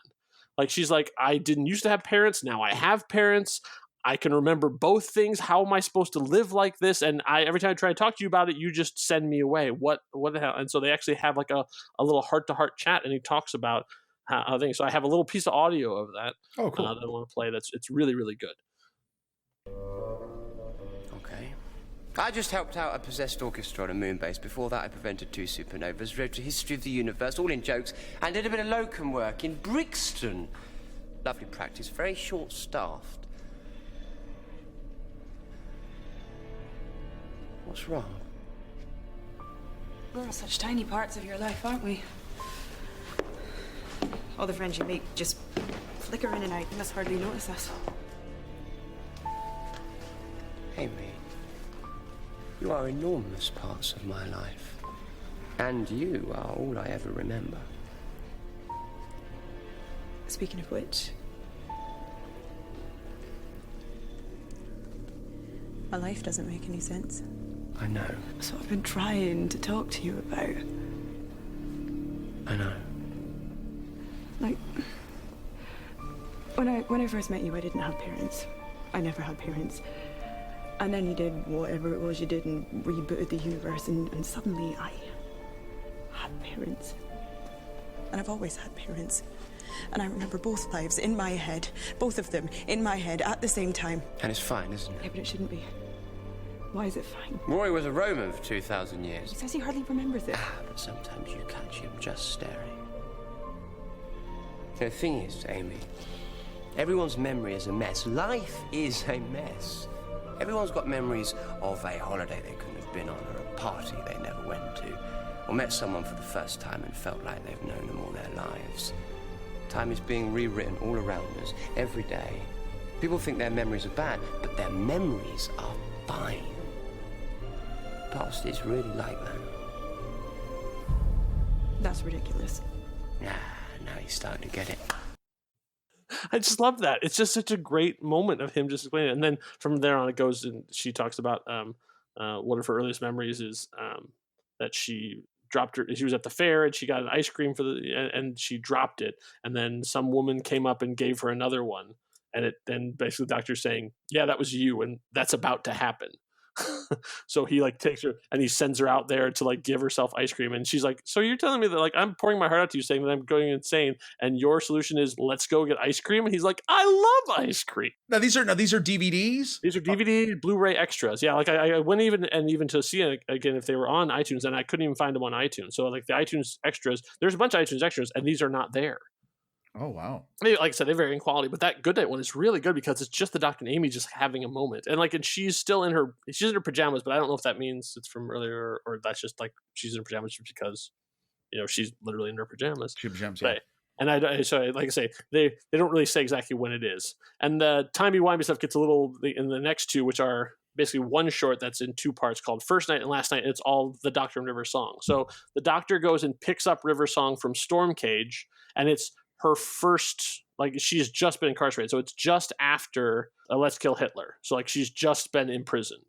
Like, she's like, I didn't used to have parents. Now I have parents. I can remember both things. How am I supposed to live like this? And every time I try to talk to you about it, you just send me away. What the hell? And so they actually have like a little heart-to-heart chat, and he talks about how things. So I have a little piece of audio of that. Oh, cool. That I want to play. It's really, really good. Okay. I just helped out a possessed orchestra on a moon base. Before that, I prevented 2 supernovas, wrote a history of the universe, all in jokes, and did a bit of locum work in Brixton. Lovely practice, very short-staffed. What's wrong? We're all such tiny parts of your life, aren't we? All the friends you make just flicker in and out. You must hardly notice us. Amy, you are enormous parts of my life. And you are all I ever remember. Speaking of which, my life doesn't make any sense. I know. That's what I've been trying to talk to you about. I know. Like, when I first met you, I didn't have parents. I never had parents. And then you did whatever it was you did and rebooted the universe, and suddenly I had parents. And I've always had parents. And I remember both lives in my head, both of them in my head at the same time. And it's fine, isn't it? Yeah, but it shouldn't be. Why is it fine? Rory was a Roman for 2,000 years. He says he hardly remembers it. But sometimes you catch him just staring. The thing is, Amy, everyone's memory is a mess. Life is a mess. Everyone's got memories of a holiday they couldn't have been on, or a party they never went to, or met someone for the first time and felt like they've known them all their lives. Time is being rewritten all around us, every day. People think their memories are bad, but their memories are fine. Past is really like that. That's ridiculous. Nah, now he's starting to get it. I just love that. It's just such a great moment of him just explaining it. And then from there on, it goes and she talks about one of her earliest memories is that she was at the fair and she got an ice cream and she dropped it. And then some woman came up and gave her another one. And then basically the doctor's saying, yeah, that was you, and that's about to happen. So he like takes her and he sends her out there to like give herself ice cream, and she's like, so you're telling me that like I'm pouring my heart out to you, saying that I'm going insane, and your solution is let's go get ice cream? And he's like, I love ice cream. Now these are DVDs. These are DVD Blu-ray extras. Yeah, like I went even to see it again if they were on iTunes, and I couldn't even find them on iTunes. So like the iTunes extras, there's a bunch of iTunes extras, and these are not there. Oh, wow. Like I said, they vary in quality, but that Goodnight one is really good because it's just the Doctor and Amy just having a moment. And she's still in her pajamas, but I don't know if that means it's from earlier or that's just like she's in her pajamas just because, she's literally in her pajamas. She's pajamas, yeah. And so like I say, they don't really say exactly when it is. And the timey-wimey stuff gets a little in the next two, which are basically one short that's in two parts called First Night and Last Night. And it's all the Doctor and River Song. So the Doctor goes and picks up River Song from Storm Cage, and it's her first, like she's just been incarcerated. So it's just after Let's Kill Hitler. So like she's just been imprisoned.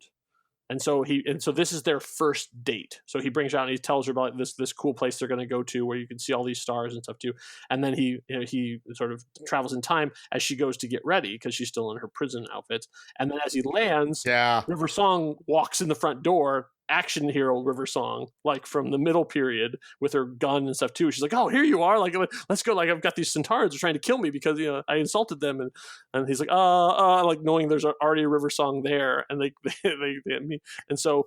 And so this is their first date. So he brings her out and he tells her about this cool place they're going to go to where you can see all these stars and stuff too. And then he sort of travels in time as she goes to get ready because she's still in her prison outfit. And then as he lands, River Song walks in the front door, action hero River Song, like from the middle period with her gun and stuff too. She's like, oh, here you are. Like, let's go. Like, I've got these centaurs are trying to kill me because, I insulted them. And he's like, like knowing there's already a River Song there. And they and so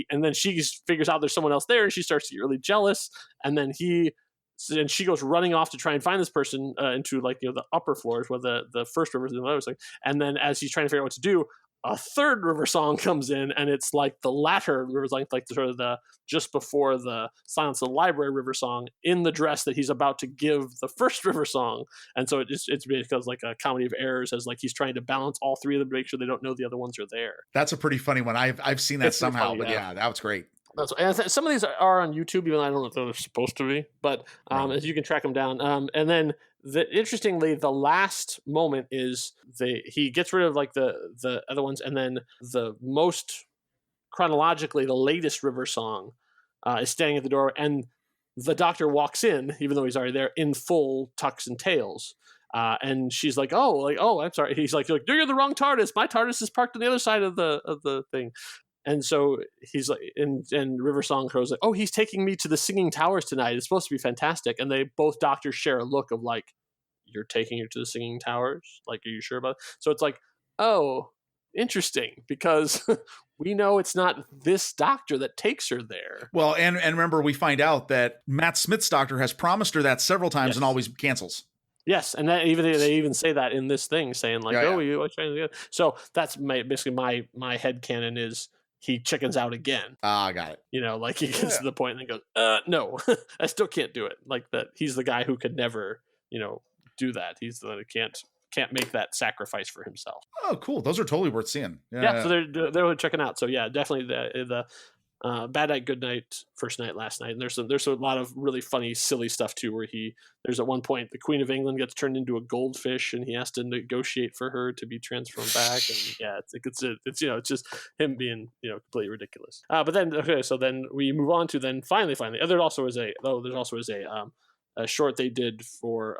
then she figures out there's someone else there and she starts to get really jealous. And then she goes running off to try and find this person into like, the upper floors where the first river's in the other thing. And then as he's trying to figure out what to do, a third River Song comes in, and it's like the latter River Song, like the sort of the just before the Silence of the Library River Song, in the dress that he's about to give the first River Song. And so it's because like a comedy of errors, as like he's trying to balance all three of them to make sure they don't know the other ones are there. That's a pretty funny one. I've seen that somehow, funny, but yeah, that was great. And some of these are on YouTube, even though I don't know if they're supposed to be, but as you can track them down. And then interestingly, the last moment is he gets rid of like the other ones, and then the most chronologically the latest River Song is standing at the door, and the Doctor walks in, even though he's already there, in full tux and tails. And she's like, oh, I'm sorry. He's like, you're in the wrong TARDIS. My TARDIS is parked on the other side of the thing. And so he's like, and River Song goes like, oh, he's taking me to the Singing Towers tonight. It's supposed to be fantastic. And they both doctors share a look of like, you're taking her to the Singing Towers? Like, are you sure about it? So it's like, oh, interesting, because we know it's not this doctor that takes her there. Well, and remember, we find out that Matt Smith's doctor has promised her that several times and always cancels. Yes, and that they even say that in this thing, saying like, you are trying to get. So that's basically my headcanon is he chickens out again. I got it. Like he gets to the point and then goes, no, I still can't do it. Like that, he's the guy who could never, do that. He's the one who can't make that sacrifice for himself. Oh, cool. Those are totally worth seeing. Yeah. So they're checking out. So yeah, definitely the Bad Night, Good Night, First Night, Last Night. And there's a lot of really funny, silly stuff too, where there's at one point the Queen of England gets turned into a goldfish and he has to negotiate for her to be transformed back. And yeah, it's just him being, completely ridiculous. But then, so then we move on to then finally, there's also a short they did for,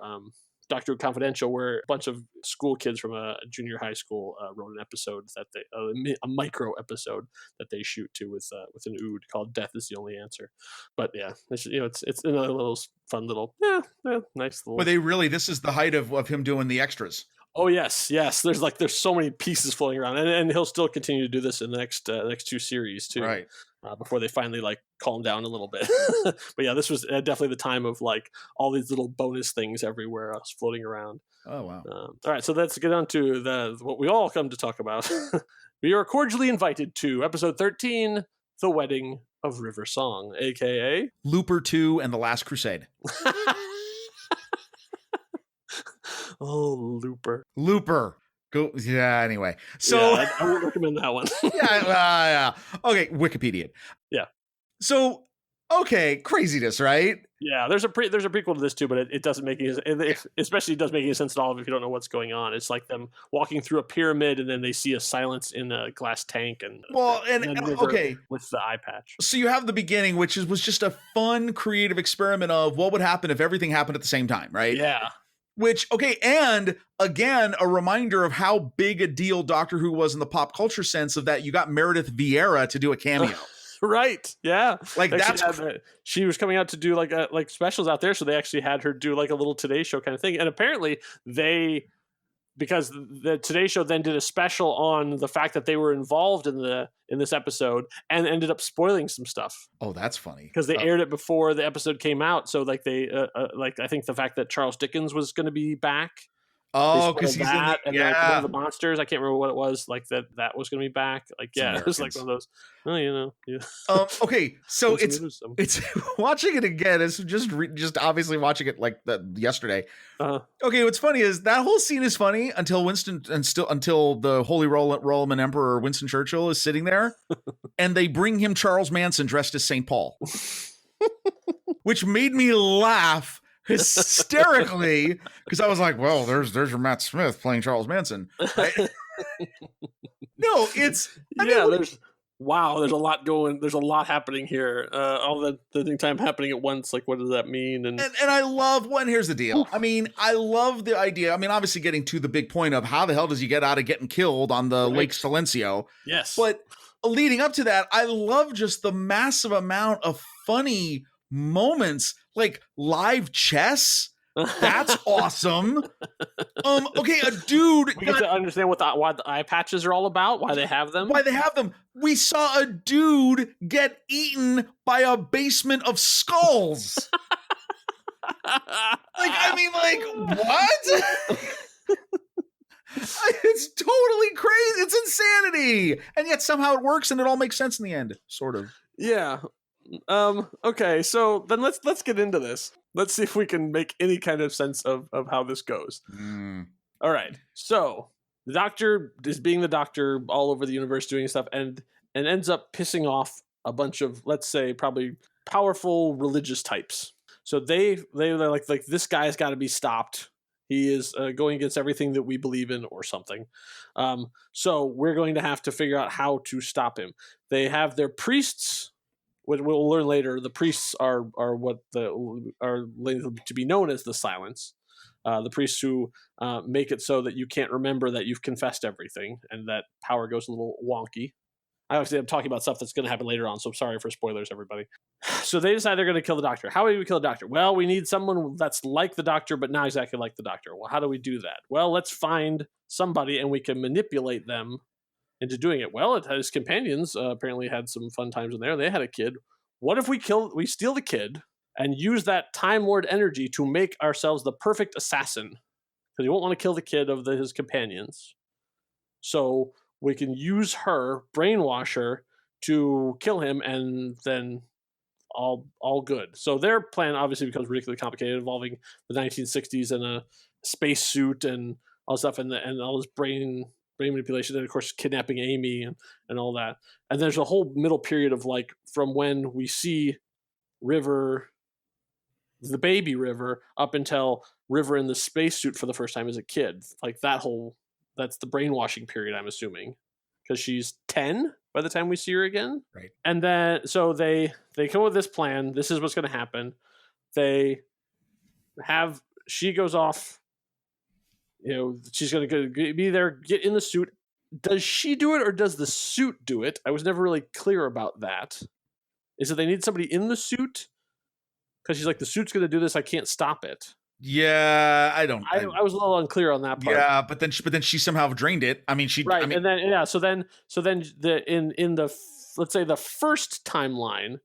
Doctor Who Confidential, where a bunch of school kids from a junior high school wrote an episode that a micro episode that they shoot to with an ood called "Death Is the Only Answer." But yeah, it's another little fun little nice little. But this is the height of him doing the extras. Oh yes. There's so many pieces floating around, and he'll still continue to do this in the next two series too. Right. Before they finally like calm down a little bit. But yeah, this was definitely the time of like all these little bonus things everywhere floating around. Oh wow! All right, so let's get on to what we all come to talk about. We are cordially invited to episode 13, The Wedding of River Song, aka Looper 2 and The Last Crusade. Oh, Looper. Go. Yeah. Anyway, so yeah, I would recommend that one. Yeah. Okay. Wikipedia. Yeah. So, okay, craziness, right? Yeah. There's a prequel to this too, but it doesn't make any, especially it doesn't make any sense at all if you don't know what's going on. It's like them walking through a pyramid and then they see a silence in a glass tank and okay with the eye patch. So you have the beginning, which was just a fun, creative experiment of what would happen if everything happened at the same time, right? Yeah. Which, okay, and again, a reminder of how big a deal Doctor Who was in the pop culture sense of that you got Meredith Vieira to do a cameo. Right. Yeah. Like she was coming out to do like specials out there, so they actually had her do like a little Today Show kind of thing. And apparently because the Today Show then did a special on the fact that they were involved in this episode and ended up spoiling some stuff. Oh, that's funny. Because they aired it before the episode came out. So like they I think the fact that Charles Dickens was going to be back. Oh, because he's that, in like one of the monsters. I can't remember what it was. Like that was going to be back. Like it was like one of those. Oh, yeah. Okay, so it's watching it again. It's just obviously watching it like yesterday. Okay, what's funny is that whole scene is funny until until the Holy Roman Emperor Winston Churchill is sitting there, and they bring him Charles Manson dressed as St. Paul, which made me laugh hysterically because I was like, well, there's your Matt Smith playing Charles Manson. No, there's a lot going, there's a lot happening here. All the time happening at once. Like, what does that mean? And I love here's the deal. I mean, I love the idea. I mean, obviously getting to the big point of how the hell does he get out of getting killed on the Lake Silencio? Yes. But leading up to that, I love just the massive amount of funny moments, like live chess. That's awesome. Okay, a dude. We get to understand why the eye patches are all about. Why they have them. We saw a dude get eaten by a basement of skulls. What? It's totally crazy. It's insanity, and yet somehow it works, and it all makes sense in the end. Sort of. Yeah. Okay, so then let's get into this. Let's see if we can make any kind of sense of how this goes. All right. So the Doctor is being the Doctor all over the universe doing stuff and ends up pissing off a bunch of, let's say, probably powerful religious types. So they're like this guy's got to be stopped. He is going against everything that we believe in or something. So we're going to have to figure out how to stop him. They have their priests. What we'll learn later, the priests are what are to be known as the Silence. The priests who make it so that you can't remember that you've confessed everything, and that power goes a little wonky. Obviously, I'm talking about stuff that's going to happen later on, so I'm sorry for spoilers, everybody. So they decide they're going to kill the Doctor. How do we kill the Doctor? Well, we need someone that's like the Doctor, but not exactly like the Doctor. Well, how do we do that? Well, let's find somebody, and we can manipulate them into doing it. Well, his companions apparently had some fun times in there. They had a kid. What if we steal the kid and use that Time Lord energy to make ourselves the perfect assassin? Because you won't want to kill the kid of his companions. So we can use her, brainwash her, to kill him, and then all good. So their plan obviously becomes ridiculously complicated, involving the 1960s and a spacesuit and all stuff, and all this brain manipulation, and of course kidnapping Amy and all that. And there's a whole middle period of like from when we see River, the baby River, up until River in the spacesuit for the first time as a kid. Like that's the brainwashing period, I'm assuming, because she's 10 by the time we see her again. Right. And then so they come up with this plan. This is what's going to happen. She goes off. She's going to be there, get in the suit. Does she do it or does the suit do it? I was never really clear about that. Is it they need somebody in the suit? Because she's like, the suit's going to do this. I can't stop it. Yeah, I was a little unclear on that part. Yeah, but then she somehow drained it. I mean, right, and then So then in the let's say the first timeline,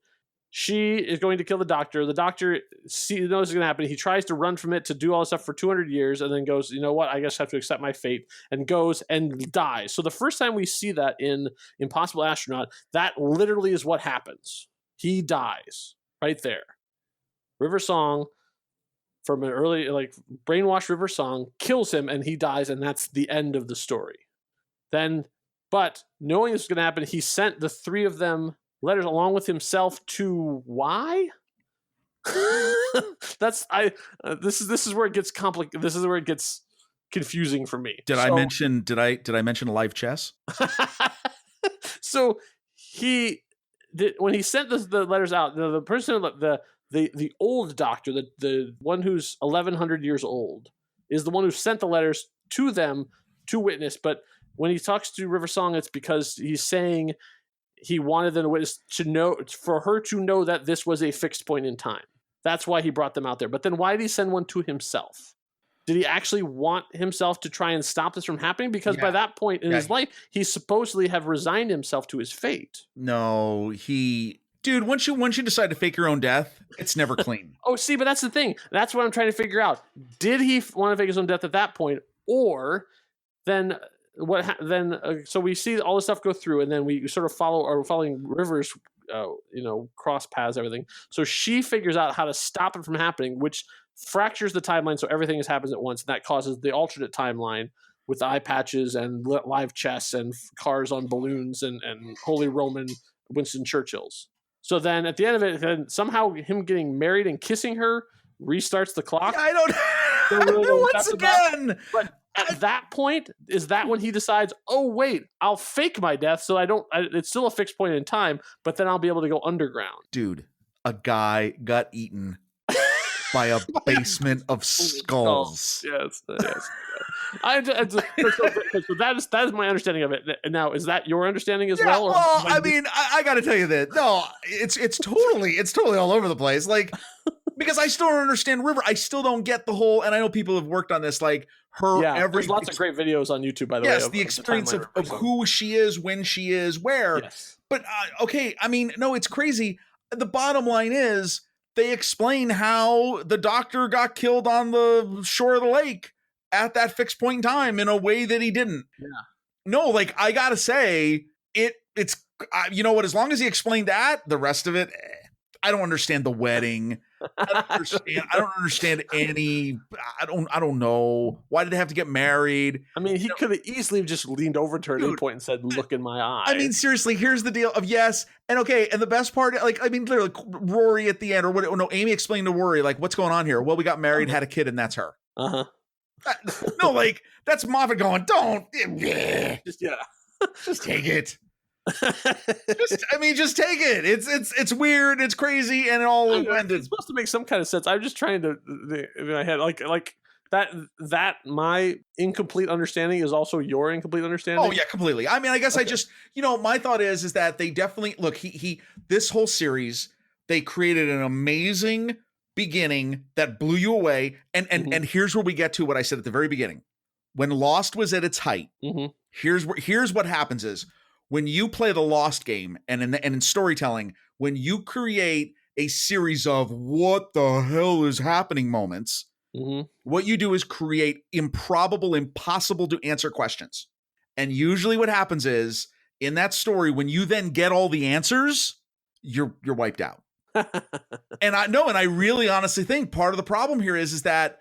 she is going to kill the Doctor. The Doctor knows it's going to happen. He tries to run from it to do all this stuff for 200 years and then goes, you know what? I guess I have to accept my fate, and goes and dies. So the first time we see that in Impossible Astronaut, that literally is what happens. He dies right there. River Song, from an early, brainwashed River Song, kills him and he dies, and that's the end of the story. But knowing this was going to happen, he sent the three of them letters along with himself to why? This is where it gets complicated. This is where it gets confusing for me. Did I mention live chess? So when he sent the letters out, the person, the old Doctor, the one who's 1100 years old, is the one who sent the letters to them to witness. But when he talks to River Song, it's because he's saying he wanted the witness to know, for her to know that this was a fixed point in time. That's why he brought them out there. But then why did he send one to himself? Did he actually want himself to try and stop this from happening? Because by that point in his life, he supposedly have resigned himself to his fate. No, dude, once you decide to fake your own death, it's never clean. Oh, see, but that's the thing. That's what I'm trying to figure out. Did he want to fake his own death at that point, or then what? So we see all this stuff go through, and then we sort of following River's, cross paths, everything. So she figures out how to stop it from happening, which fractures the timeline, so everything happens at once, and that causes the alternate timeline with eye patches and live chess and cars on balloons and Holy Roman Winston Churchills. So then at the end of it, then somehow him getting married and kissing her restarts the clock. I don't know. Once again. But at that point, is that when he decides, oh, wait, I'll fake my death so it's still a fixed point in time, but then I'll be able to go underground. Dude, a guy got eaten by a basement of skulls. Yes. So that is my understanding of it. Now, is that your understanding as well? Well, I mean, I got to tell you that it's totally all over the place. Like, because I still don't understand River. I still don't get the whole. And I know people have worked on this. Like her, there's lots of great videos on YouTube, by the way. Yes, the experience of who she is, when she is, where. Yes. But okay, I mean, no, it's crazy. The bottom line is, they explain how the doctor got killed on the shore of the lake at that fixed point in time in a way that he didn't. Yeah. No, like, I gotta say, it's you know what? As long as he explained that, the rest of it, I don't understand the wedding. I don't understand any. I don't know. Why did they have to get married? I mean, he could have easily just leaned over to her at any point and said, "Look in my eye." I mean, seriously, here's the deal of yes. And okay. And the best part, like, I mean, literally Rory at the end, or what? No, Amy explained to Rory, like, what's going on here? Well, we got married, had a kid, and that's her. Uh-huh. No, like, that's Moffat going, don't. Just take it. Just take it. It's weird. It's crazy, and it all ended. It's supposed to make some kind of sense. I'm just trying to in my head, like that. My incomplete understanding is also your incomplete understanding. Oh yeah, completely. I mean, I guess I just, my thought is that they definitely look. He this whole series, they created an amazing beginning that blew you away, and here's where we get to what I said at the very beginning. When Lost was at its height, here's what happens is, when you play the Lost game and in storytelling, when you create a series of what the hell is happening moments, what you do is create improbable, impossible to answer questions. And usually what happens is, in that story, when you then get all the answers, you're wiped out. And I really honestly think part of the problem here is that,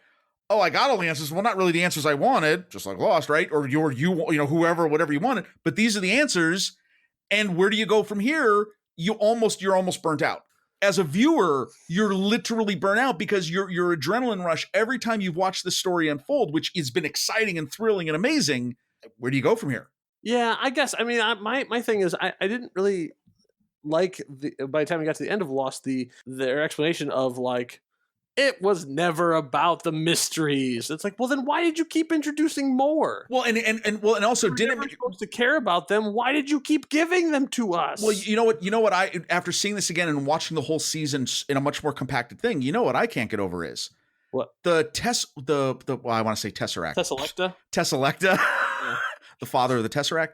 oh, I got all the answers. Well, not really the answers I wanted, just like Lost, right? Or whoever, whatever you wanted. But these are the answers. And where do you go from here? You're almost burnt out. As a viewer, you're literally burnt out because your adrenaline rush every time you've watched the story unfold, which has been exciting and thrilling and amazing. Where do you go from here? Yeah, I guess. I mean, my thing is, I didn't really like by the time we got to the end of Lost, their explanation of like, it was never about the mysteries. It's like, well, then why did you keep introducing more? Well, and also didn't we supposed to care about them? Why did you keep giving them to us? Well, you know what? I after seeing this again and watching the whole season in a much more compacted thing, you know what I can't get over is what I want to say Tesseract. Tesselecta. Yeah. The father of the Tesseract.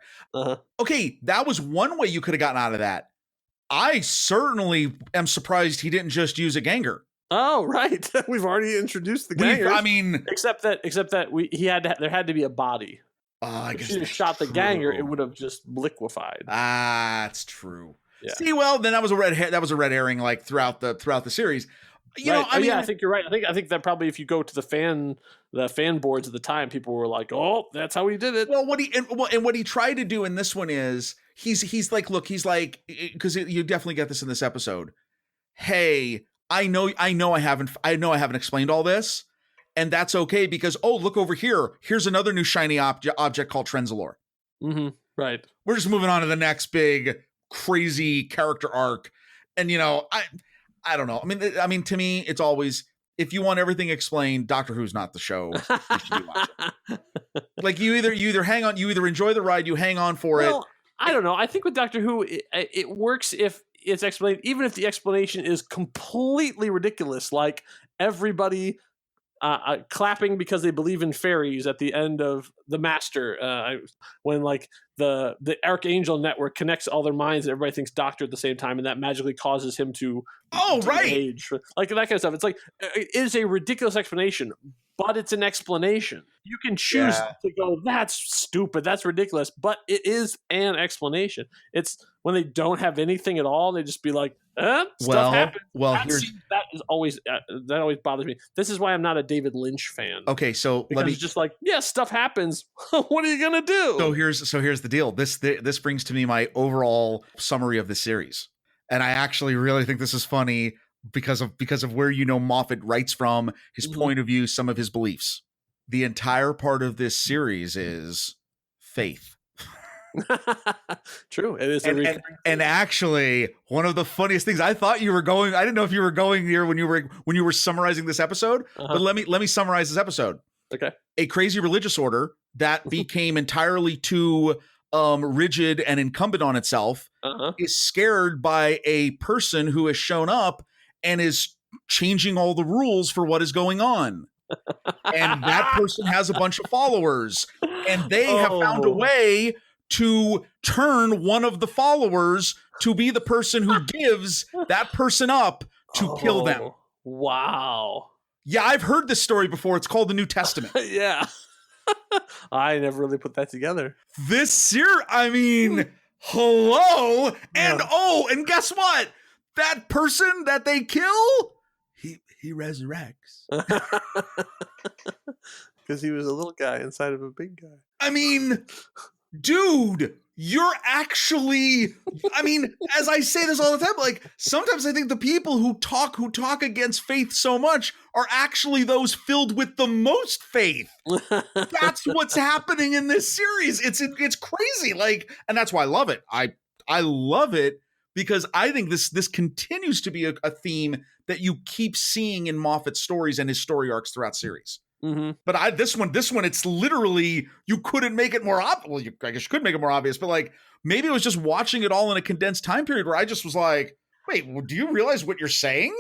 Okay, that was one way you could have gotten out of that. I certainly am surprised he didn't just use a Ganger. Oh, right. We've already introduced the Gangers. I mean, except that there had to be a body. I guess if she shot the Ganger, it would have just liquefied. That's true. Yeah. See, well, then that was a red herring, like throughout the series. I think you're right. I think that probably if you go to the fan boards at the time, people were like, "Oh, that's how he did it." Well, what he tried to do in this one is he's like, look, he's like, because you definitely get this in this episode. Hey, I know I haven't explained all this, and that's okay because look over here. Here's another new shiny object called Trenzalore. Right. We're just moving on to the next big crazy character arc, and I don't know. I mean, to me, it's always if you want everything explained, Doctor Who's not the show you should be watching. Like you either hang on, you either enjoy the ride, you hang on for it. I don't know. I think with Doctor Who, it works if it's explained, even if the explanation is completely ridiculous, like everybody clapping because they believe in fairies at the end of The Master, when like the Archangel network connects all their minds and everybody thinks Doctor at the same time, and that magically causes him to age, like that kind of stuff. It's like it is a ridiculous explanation, but it's an explanation. You can choose to go, that's stupid, that's ridiculous, but it is an explanation. It's when they don't have anything at all, they just be like, stuff happens. Well, that is always that always bothers me. This is why I'm not a David Lynch fan. Okay, so because it's just like, stuff happens. What are you gonna do? So here's the deal. This brings to me my overall summary of the series, and I actually really think this is funny because of where Moffat writes from, his point of view, some of his beliefs. The entire part of this series is faith. True, it is. And actually, one of the funniest things, I thought you were going. I didn't know if you were going here when you were summarizing this episode. But let me summarize this episode. Okay. A crazy religious order that became entirely too rigid and incumbent on itself is scared by a person who has shown up and is changing all the rules for what is going on. And that person has a bunch of followers, and they have found a way to turn one of the followers to be the person who gives that person up to kill them. Wow. Yeah, I've heard this story before. It's called the New Testament. Yeah. I never really put that together. Hello? And and guess what? That person that they kill, he resurrects. Because he was a little guy inside of a big guy. I mean, dude, you're actually, as I say this all the time, like sometimes I think the people who talk against faith so much are actually those filled with the most faith. That's what's happening in this series. It's crazy. Like, and that's why I love it. I love it because I think this continues to be a theme that you keep seeing in Moffat's stories and his story arcs throughout series. Mm-hmm. But this one, it's literally, you couldn't make it more obvious. Well, I guess you could make it more obvious, but like maybe it was just watching it all in a condensed time period where I just was like, wait, do you realize what you're saying?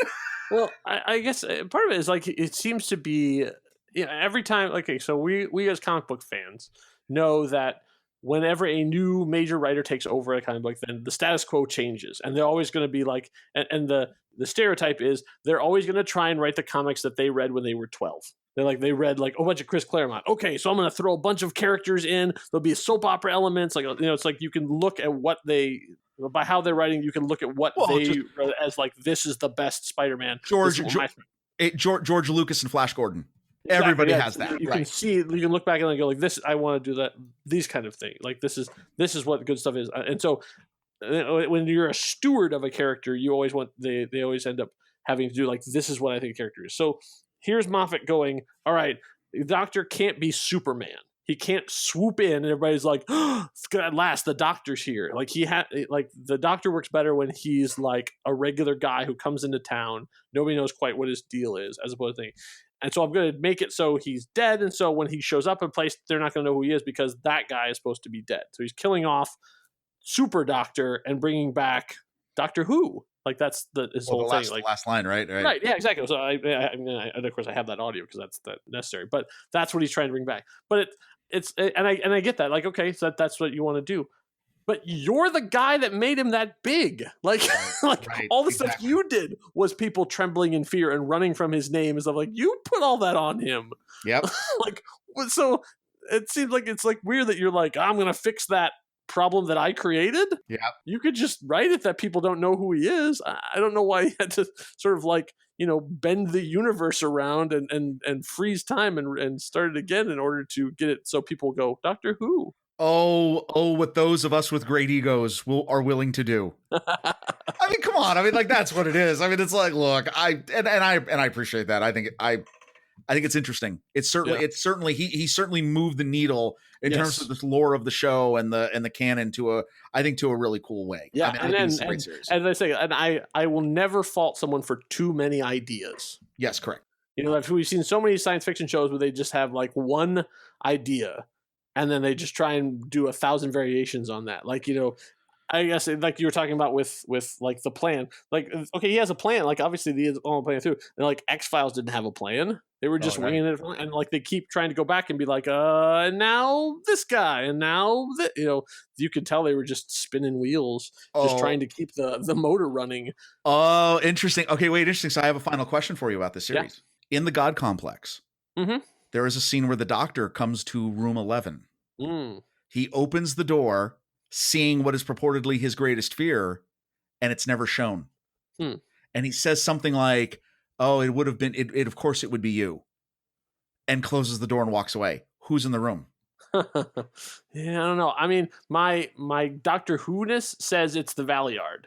Well, I guess part of it is like, it seems to be, every time, okay, so we as comic book fans know that whenever a new major writer takes over a comic book, then the status quo changes, and they're always going to be like, and the stereotype is they're always going to try and write the comics that they read when they were 12. They read like a bunch of Chris Claremont. Okay, so I'm going to throw a bunch of characters in. There'll be soap opera elements. Like, it's like you can look at what by how they're writing, you can look at what they read as like, this is the best Spider-Man. George Lucas and Flash Gordon. Exactly, everybody has that. You can see, you can look back and go like, this, I want to do that, these kind of thing. Like this is what good stuff is. And so when you're a steward of a character, you always want, they always end up having to do like, this is what I think a character is. So here's Moffat going, all right, the Doctor can't be Superman. He can't swoop in and everybody's like, oh, at last the Doctor's here. Like the Doctor works better when he's like a regular guy who comes into town. Nobody knows quite what his deal is, as opposed to thing. And so I'm going to make it so he's dead. And so when he shows up in place, they're not going to know who he is because that guy is supposed to be dead. So he's killing off Super Doctor and bringing back Doctor Who. Like that's his whole thing. Like the last line, right? Right. Yeah, exactly. So I of course I have that audio because that's necessary. But that's what he's trying to bring back. But it's and I get that. Like, okay, so that's what you want to do. But you're the guy that made him that big. Like, all the stuff you did was people trembling in fear and running from his name and stuff. Like, you put all that on him. Yep. So it seems like it's like weird that you're like, I'm gonna fix that problem that I created. Yeah. You could just write it that people don't know who he is. I don't know why you had to sort of like, bend the universe around and freeze time and start it again in order to get it so people go, Doctor Who. Oh, what those of us with great egos are willing to do. I mean, come on. I mean, like, that's what it is. I mean, it's like, look, I appreciate that. I think it's interesting. It's certainly he certainly moved the needle in terms of the lore of the show and the canon to a really cool way. Yeah, I think it's a great series. As I say, and I will never fault someone for too many ideas. Yes, correct. You know, we've seen so many science fiction shows where they just have like one idea, and then they just try and do 1,000 variations on that. Like, you know, I guess like you were talking about with like the plan. Like, okay, he has a plan. Like, obviously he has a plan through. And like X-Files didn't have a plan. They were just winging it, and like they keep trying to go back and be like, and now this guy, and now that, you know, you could tell they were just spinning wheels, just trying to keep the motor running. Oh, interesting. Okay, wait, interesting. So I have a final question for you about this series. Yeah. In the God Complex, there is a scene where the Doctor comes to room 11. He opens the door, seeing what is purportedly his greatest fear, and it's never shown. And he says something like, "Oh, it would have been it. Of course, it would be you," and closes the door and walks away. Who's in the room? Yeah, I don't know. I mean, my Doctor Who-ness says it's the Valeyard.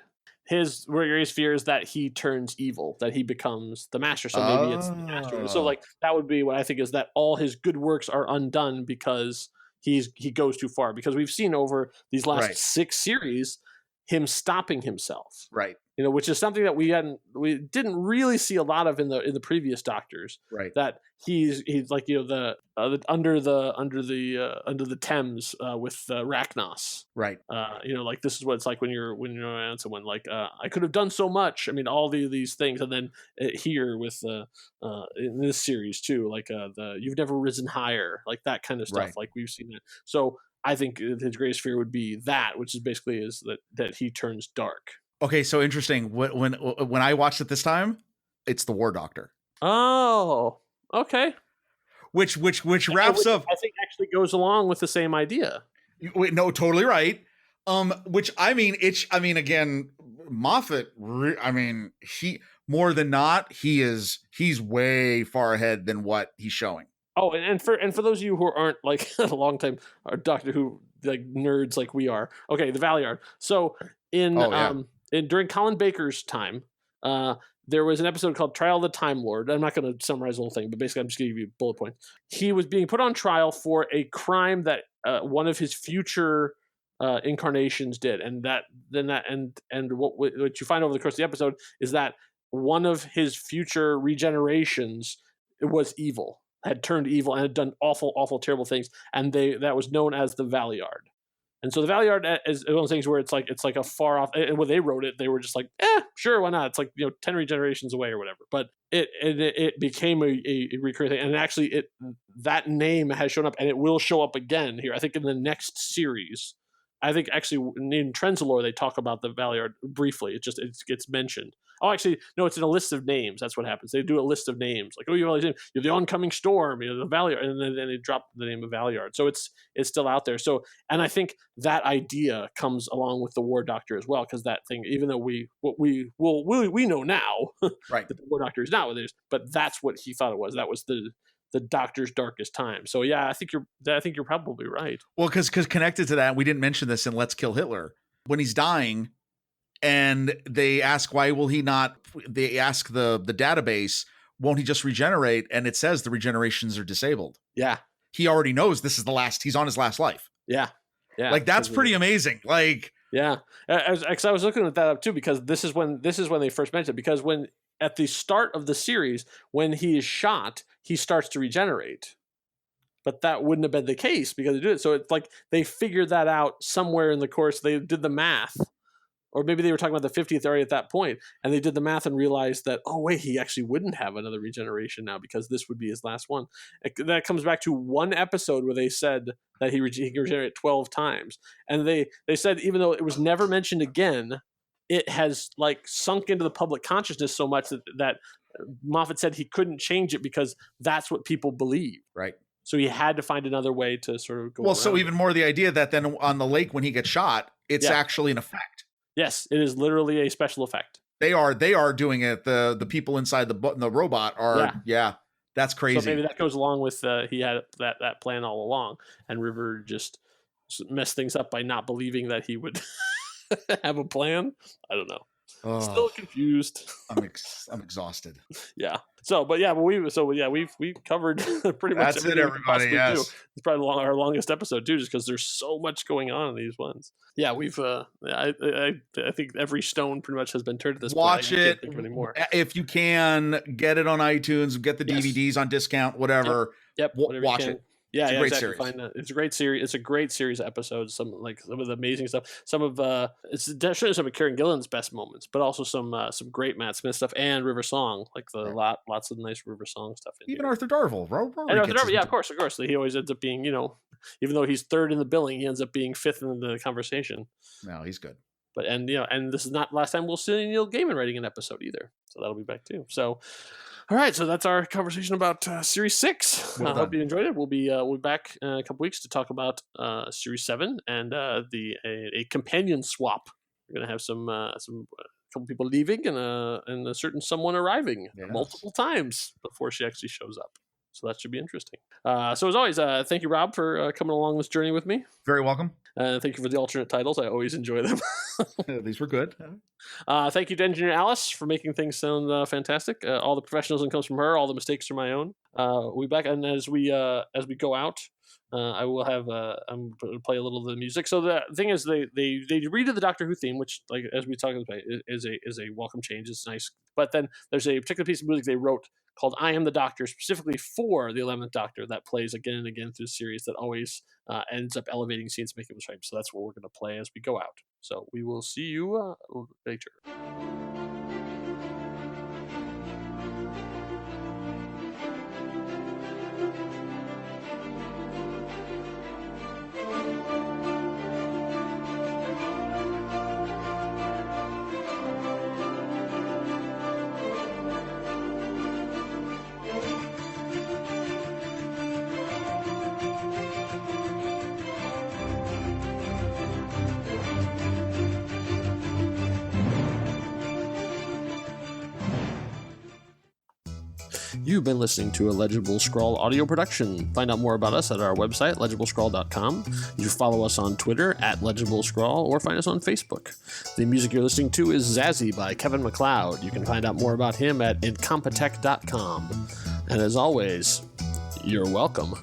His greatest fear is that he turns evil, that he becomes the Master. So maybe it's the Master. So like that would be what I think, is that all his good works are undone because he goes too far. Because we've seen over these last 6 series him stopping himself. Right. You know, which is something that we didn't really see a lot of in the previous Doctors. Right. That he's like, you know, the under the Thames with Rachnos. Right. You know, like this is what it's like when you're around someone. Like I could have done so much. I mean, all these things, and then here with in this series too, like the You've Never Risen Higher, like that kind of stuff. Right. Like we've seen that. So I think his greatest fear would be that, which is basically is that he turns dark. Okay, so interesting. When I watched it this time, it's the War Doctor. Oh, okay. Which wraps up. I think actually goes along with the same idea. Wait, no, totally right. Which I mean, again, Moffat. He more than not, he's way far ahead than what he's showing. Oh, and for those of you who aren't like a long time Doctor Who like nerds like we are, okay, the Valeyard. So during Colin Baker's time, there was an episode called Trial of the Time Lord. I'm not going to summarize the whole thing, but basically I'm just going to give you bullet points. He was being put on trial for a crime that one of his future incarnations did, and what you find over the course of the episode is that one of his future regenerations was evil, had turned evil, and had done awful, terrible things, and that was known as the Valeyard. And so the Valeyard is one of those things where it's like a far off. And when they wrote it, they were just like, sure, why not? It's like, you know, 10 regenerations away or whatever. But it became a recurring thing, and actually that name has shown up, and it will show up again here. I think in the next series. I think actually in Trenzalore they talk about the Valeyard briefly. It gets mentioned. Oh, actually, no, it's in a list of names. That's what happens. They do a list of names. Like, oh, you have the oncoming storm, you know, the Valeyard, and then they drop the name of Valeyard. So it's still out there. So, and I think that idea comes along with the War Doctor as well, because that thing, even though we know now, right, that the War Doctor is not what it is, but that's what he thought it was. That was the Doctor's darkest time. So yeah, I think you're probably right. Well, because connected to that, we didn't mention this in Let's Kill Hitler. When he's dying, and they ask why will he not? They ask the database, won't he just regenerate? And it says the regenerations are disabled. Yeah, he already knows this is the last. He's on his last life. Yeah. Like that's pretty amazing. Like yeah, I was looking at that up too, because this is when they first mentioned it, because when at the start of the series, when he is shot, he starts to regenerate. But that wouldn't have been the case because they did it. So it's like they figured that out somewhere in the course. They did the math, or maybe they were talking about the 50th already at that point, and they did the math and realized that, oh, wait, he actually wouldn't have another regeneration now because this would be his last one. That comes back to one episode where they said that he can regenerate 12 times. And they said, even though it was never mentioned again, it has like sunk into the public consciousness so much that Moffat said he couldn't change it because that's what people believe. Right. So he had to find another way to sort of go. Well, so even more the idea that then on the lake when he gets shot, it's actually an effect. Yes, it is literally a special effect. They are doing it. The people inside the robot are. Yeah, that's crazy. So maybe that goes along with he had that plan all along, and River just messed things up by not believing that he would have a plan. I don't know. Still confused. I'm exhausted. Yeah. We've covered pretty much That's it, everything we could everybody. possibly Yes. do. It's probably our longest episode too, just because there's so much going on in these ones. Yeah, we've. I think every stone pretty much has been turned at this Watch point. I it can't think of any more. if you can. Get it on iTunes. Get the DVDs on discount. Whatever. Yep. Watch it. Yeah, It's a great exactly. series. Find that. It's a great series. It's a great series of episodes. Some of the amazing stuff. Some of it's definitely some of Karen Gillan's best moments, but also some great Matt Smith stuff and River Song, like lots of nice River Song stuff. Even Arthur Darvill. And Arthur Darvill, yeah, of course. He always ends up being, even though he's third in the billing, he ends up being fifth in the conversation. No, he's good. But and this is not last time we'll see Neil Gaiman writing an episode either, so that'll be back too. So. All right, so that's our conversation about Series 6. I hope you enjoyed it. We'll be back in a couple weeks to talk about Series 7 and a companion swap. We're going to have some couple people leaving and a certain someone arriving multiple times before she actually shows up. So that should be interesting. So as always, thank you, Rob, for coming along this journey with me. Very welcome. Thank you for the alternate titles. I always enjoy them. These were good. Thank you to engineer Alice for making things sound fantastic. All the professionalism comes from her. All the mistakes are my own. We'll be back, and as we go out, I will have I'm going to play a little of the music. So the thing is, they redid the Doctor Who theme, which, like as we talked about, is a welcome change. It's nice, but then there's a particular piece of music they wrote called "I Am the Doctor" specifically for the 11th Doctor that plays again and again through the series that always ends up elevating scenes, making it right. So that's what we're going to play as we go out. So we will see you later. You've been listening to a Legible Scroll audio production. Find out more about us at our website, legiblescroll.com. You can follow us on Twitter at Legible Scroll or find us on Facebook. The music you're listening to is Zazzy by Kevin MacLeod. You can find out more about him at incompetech.com. And as always, you're welcome.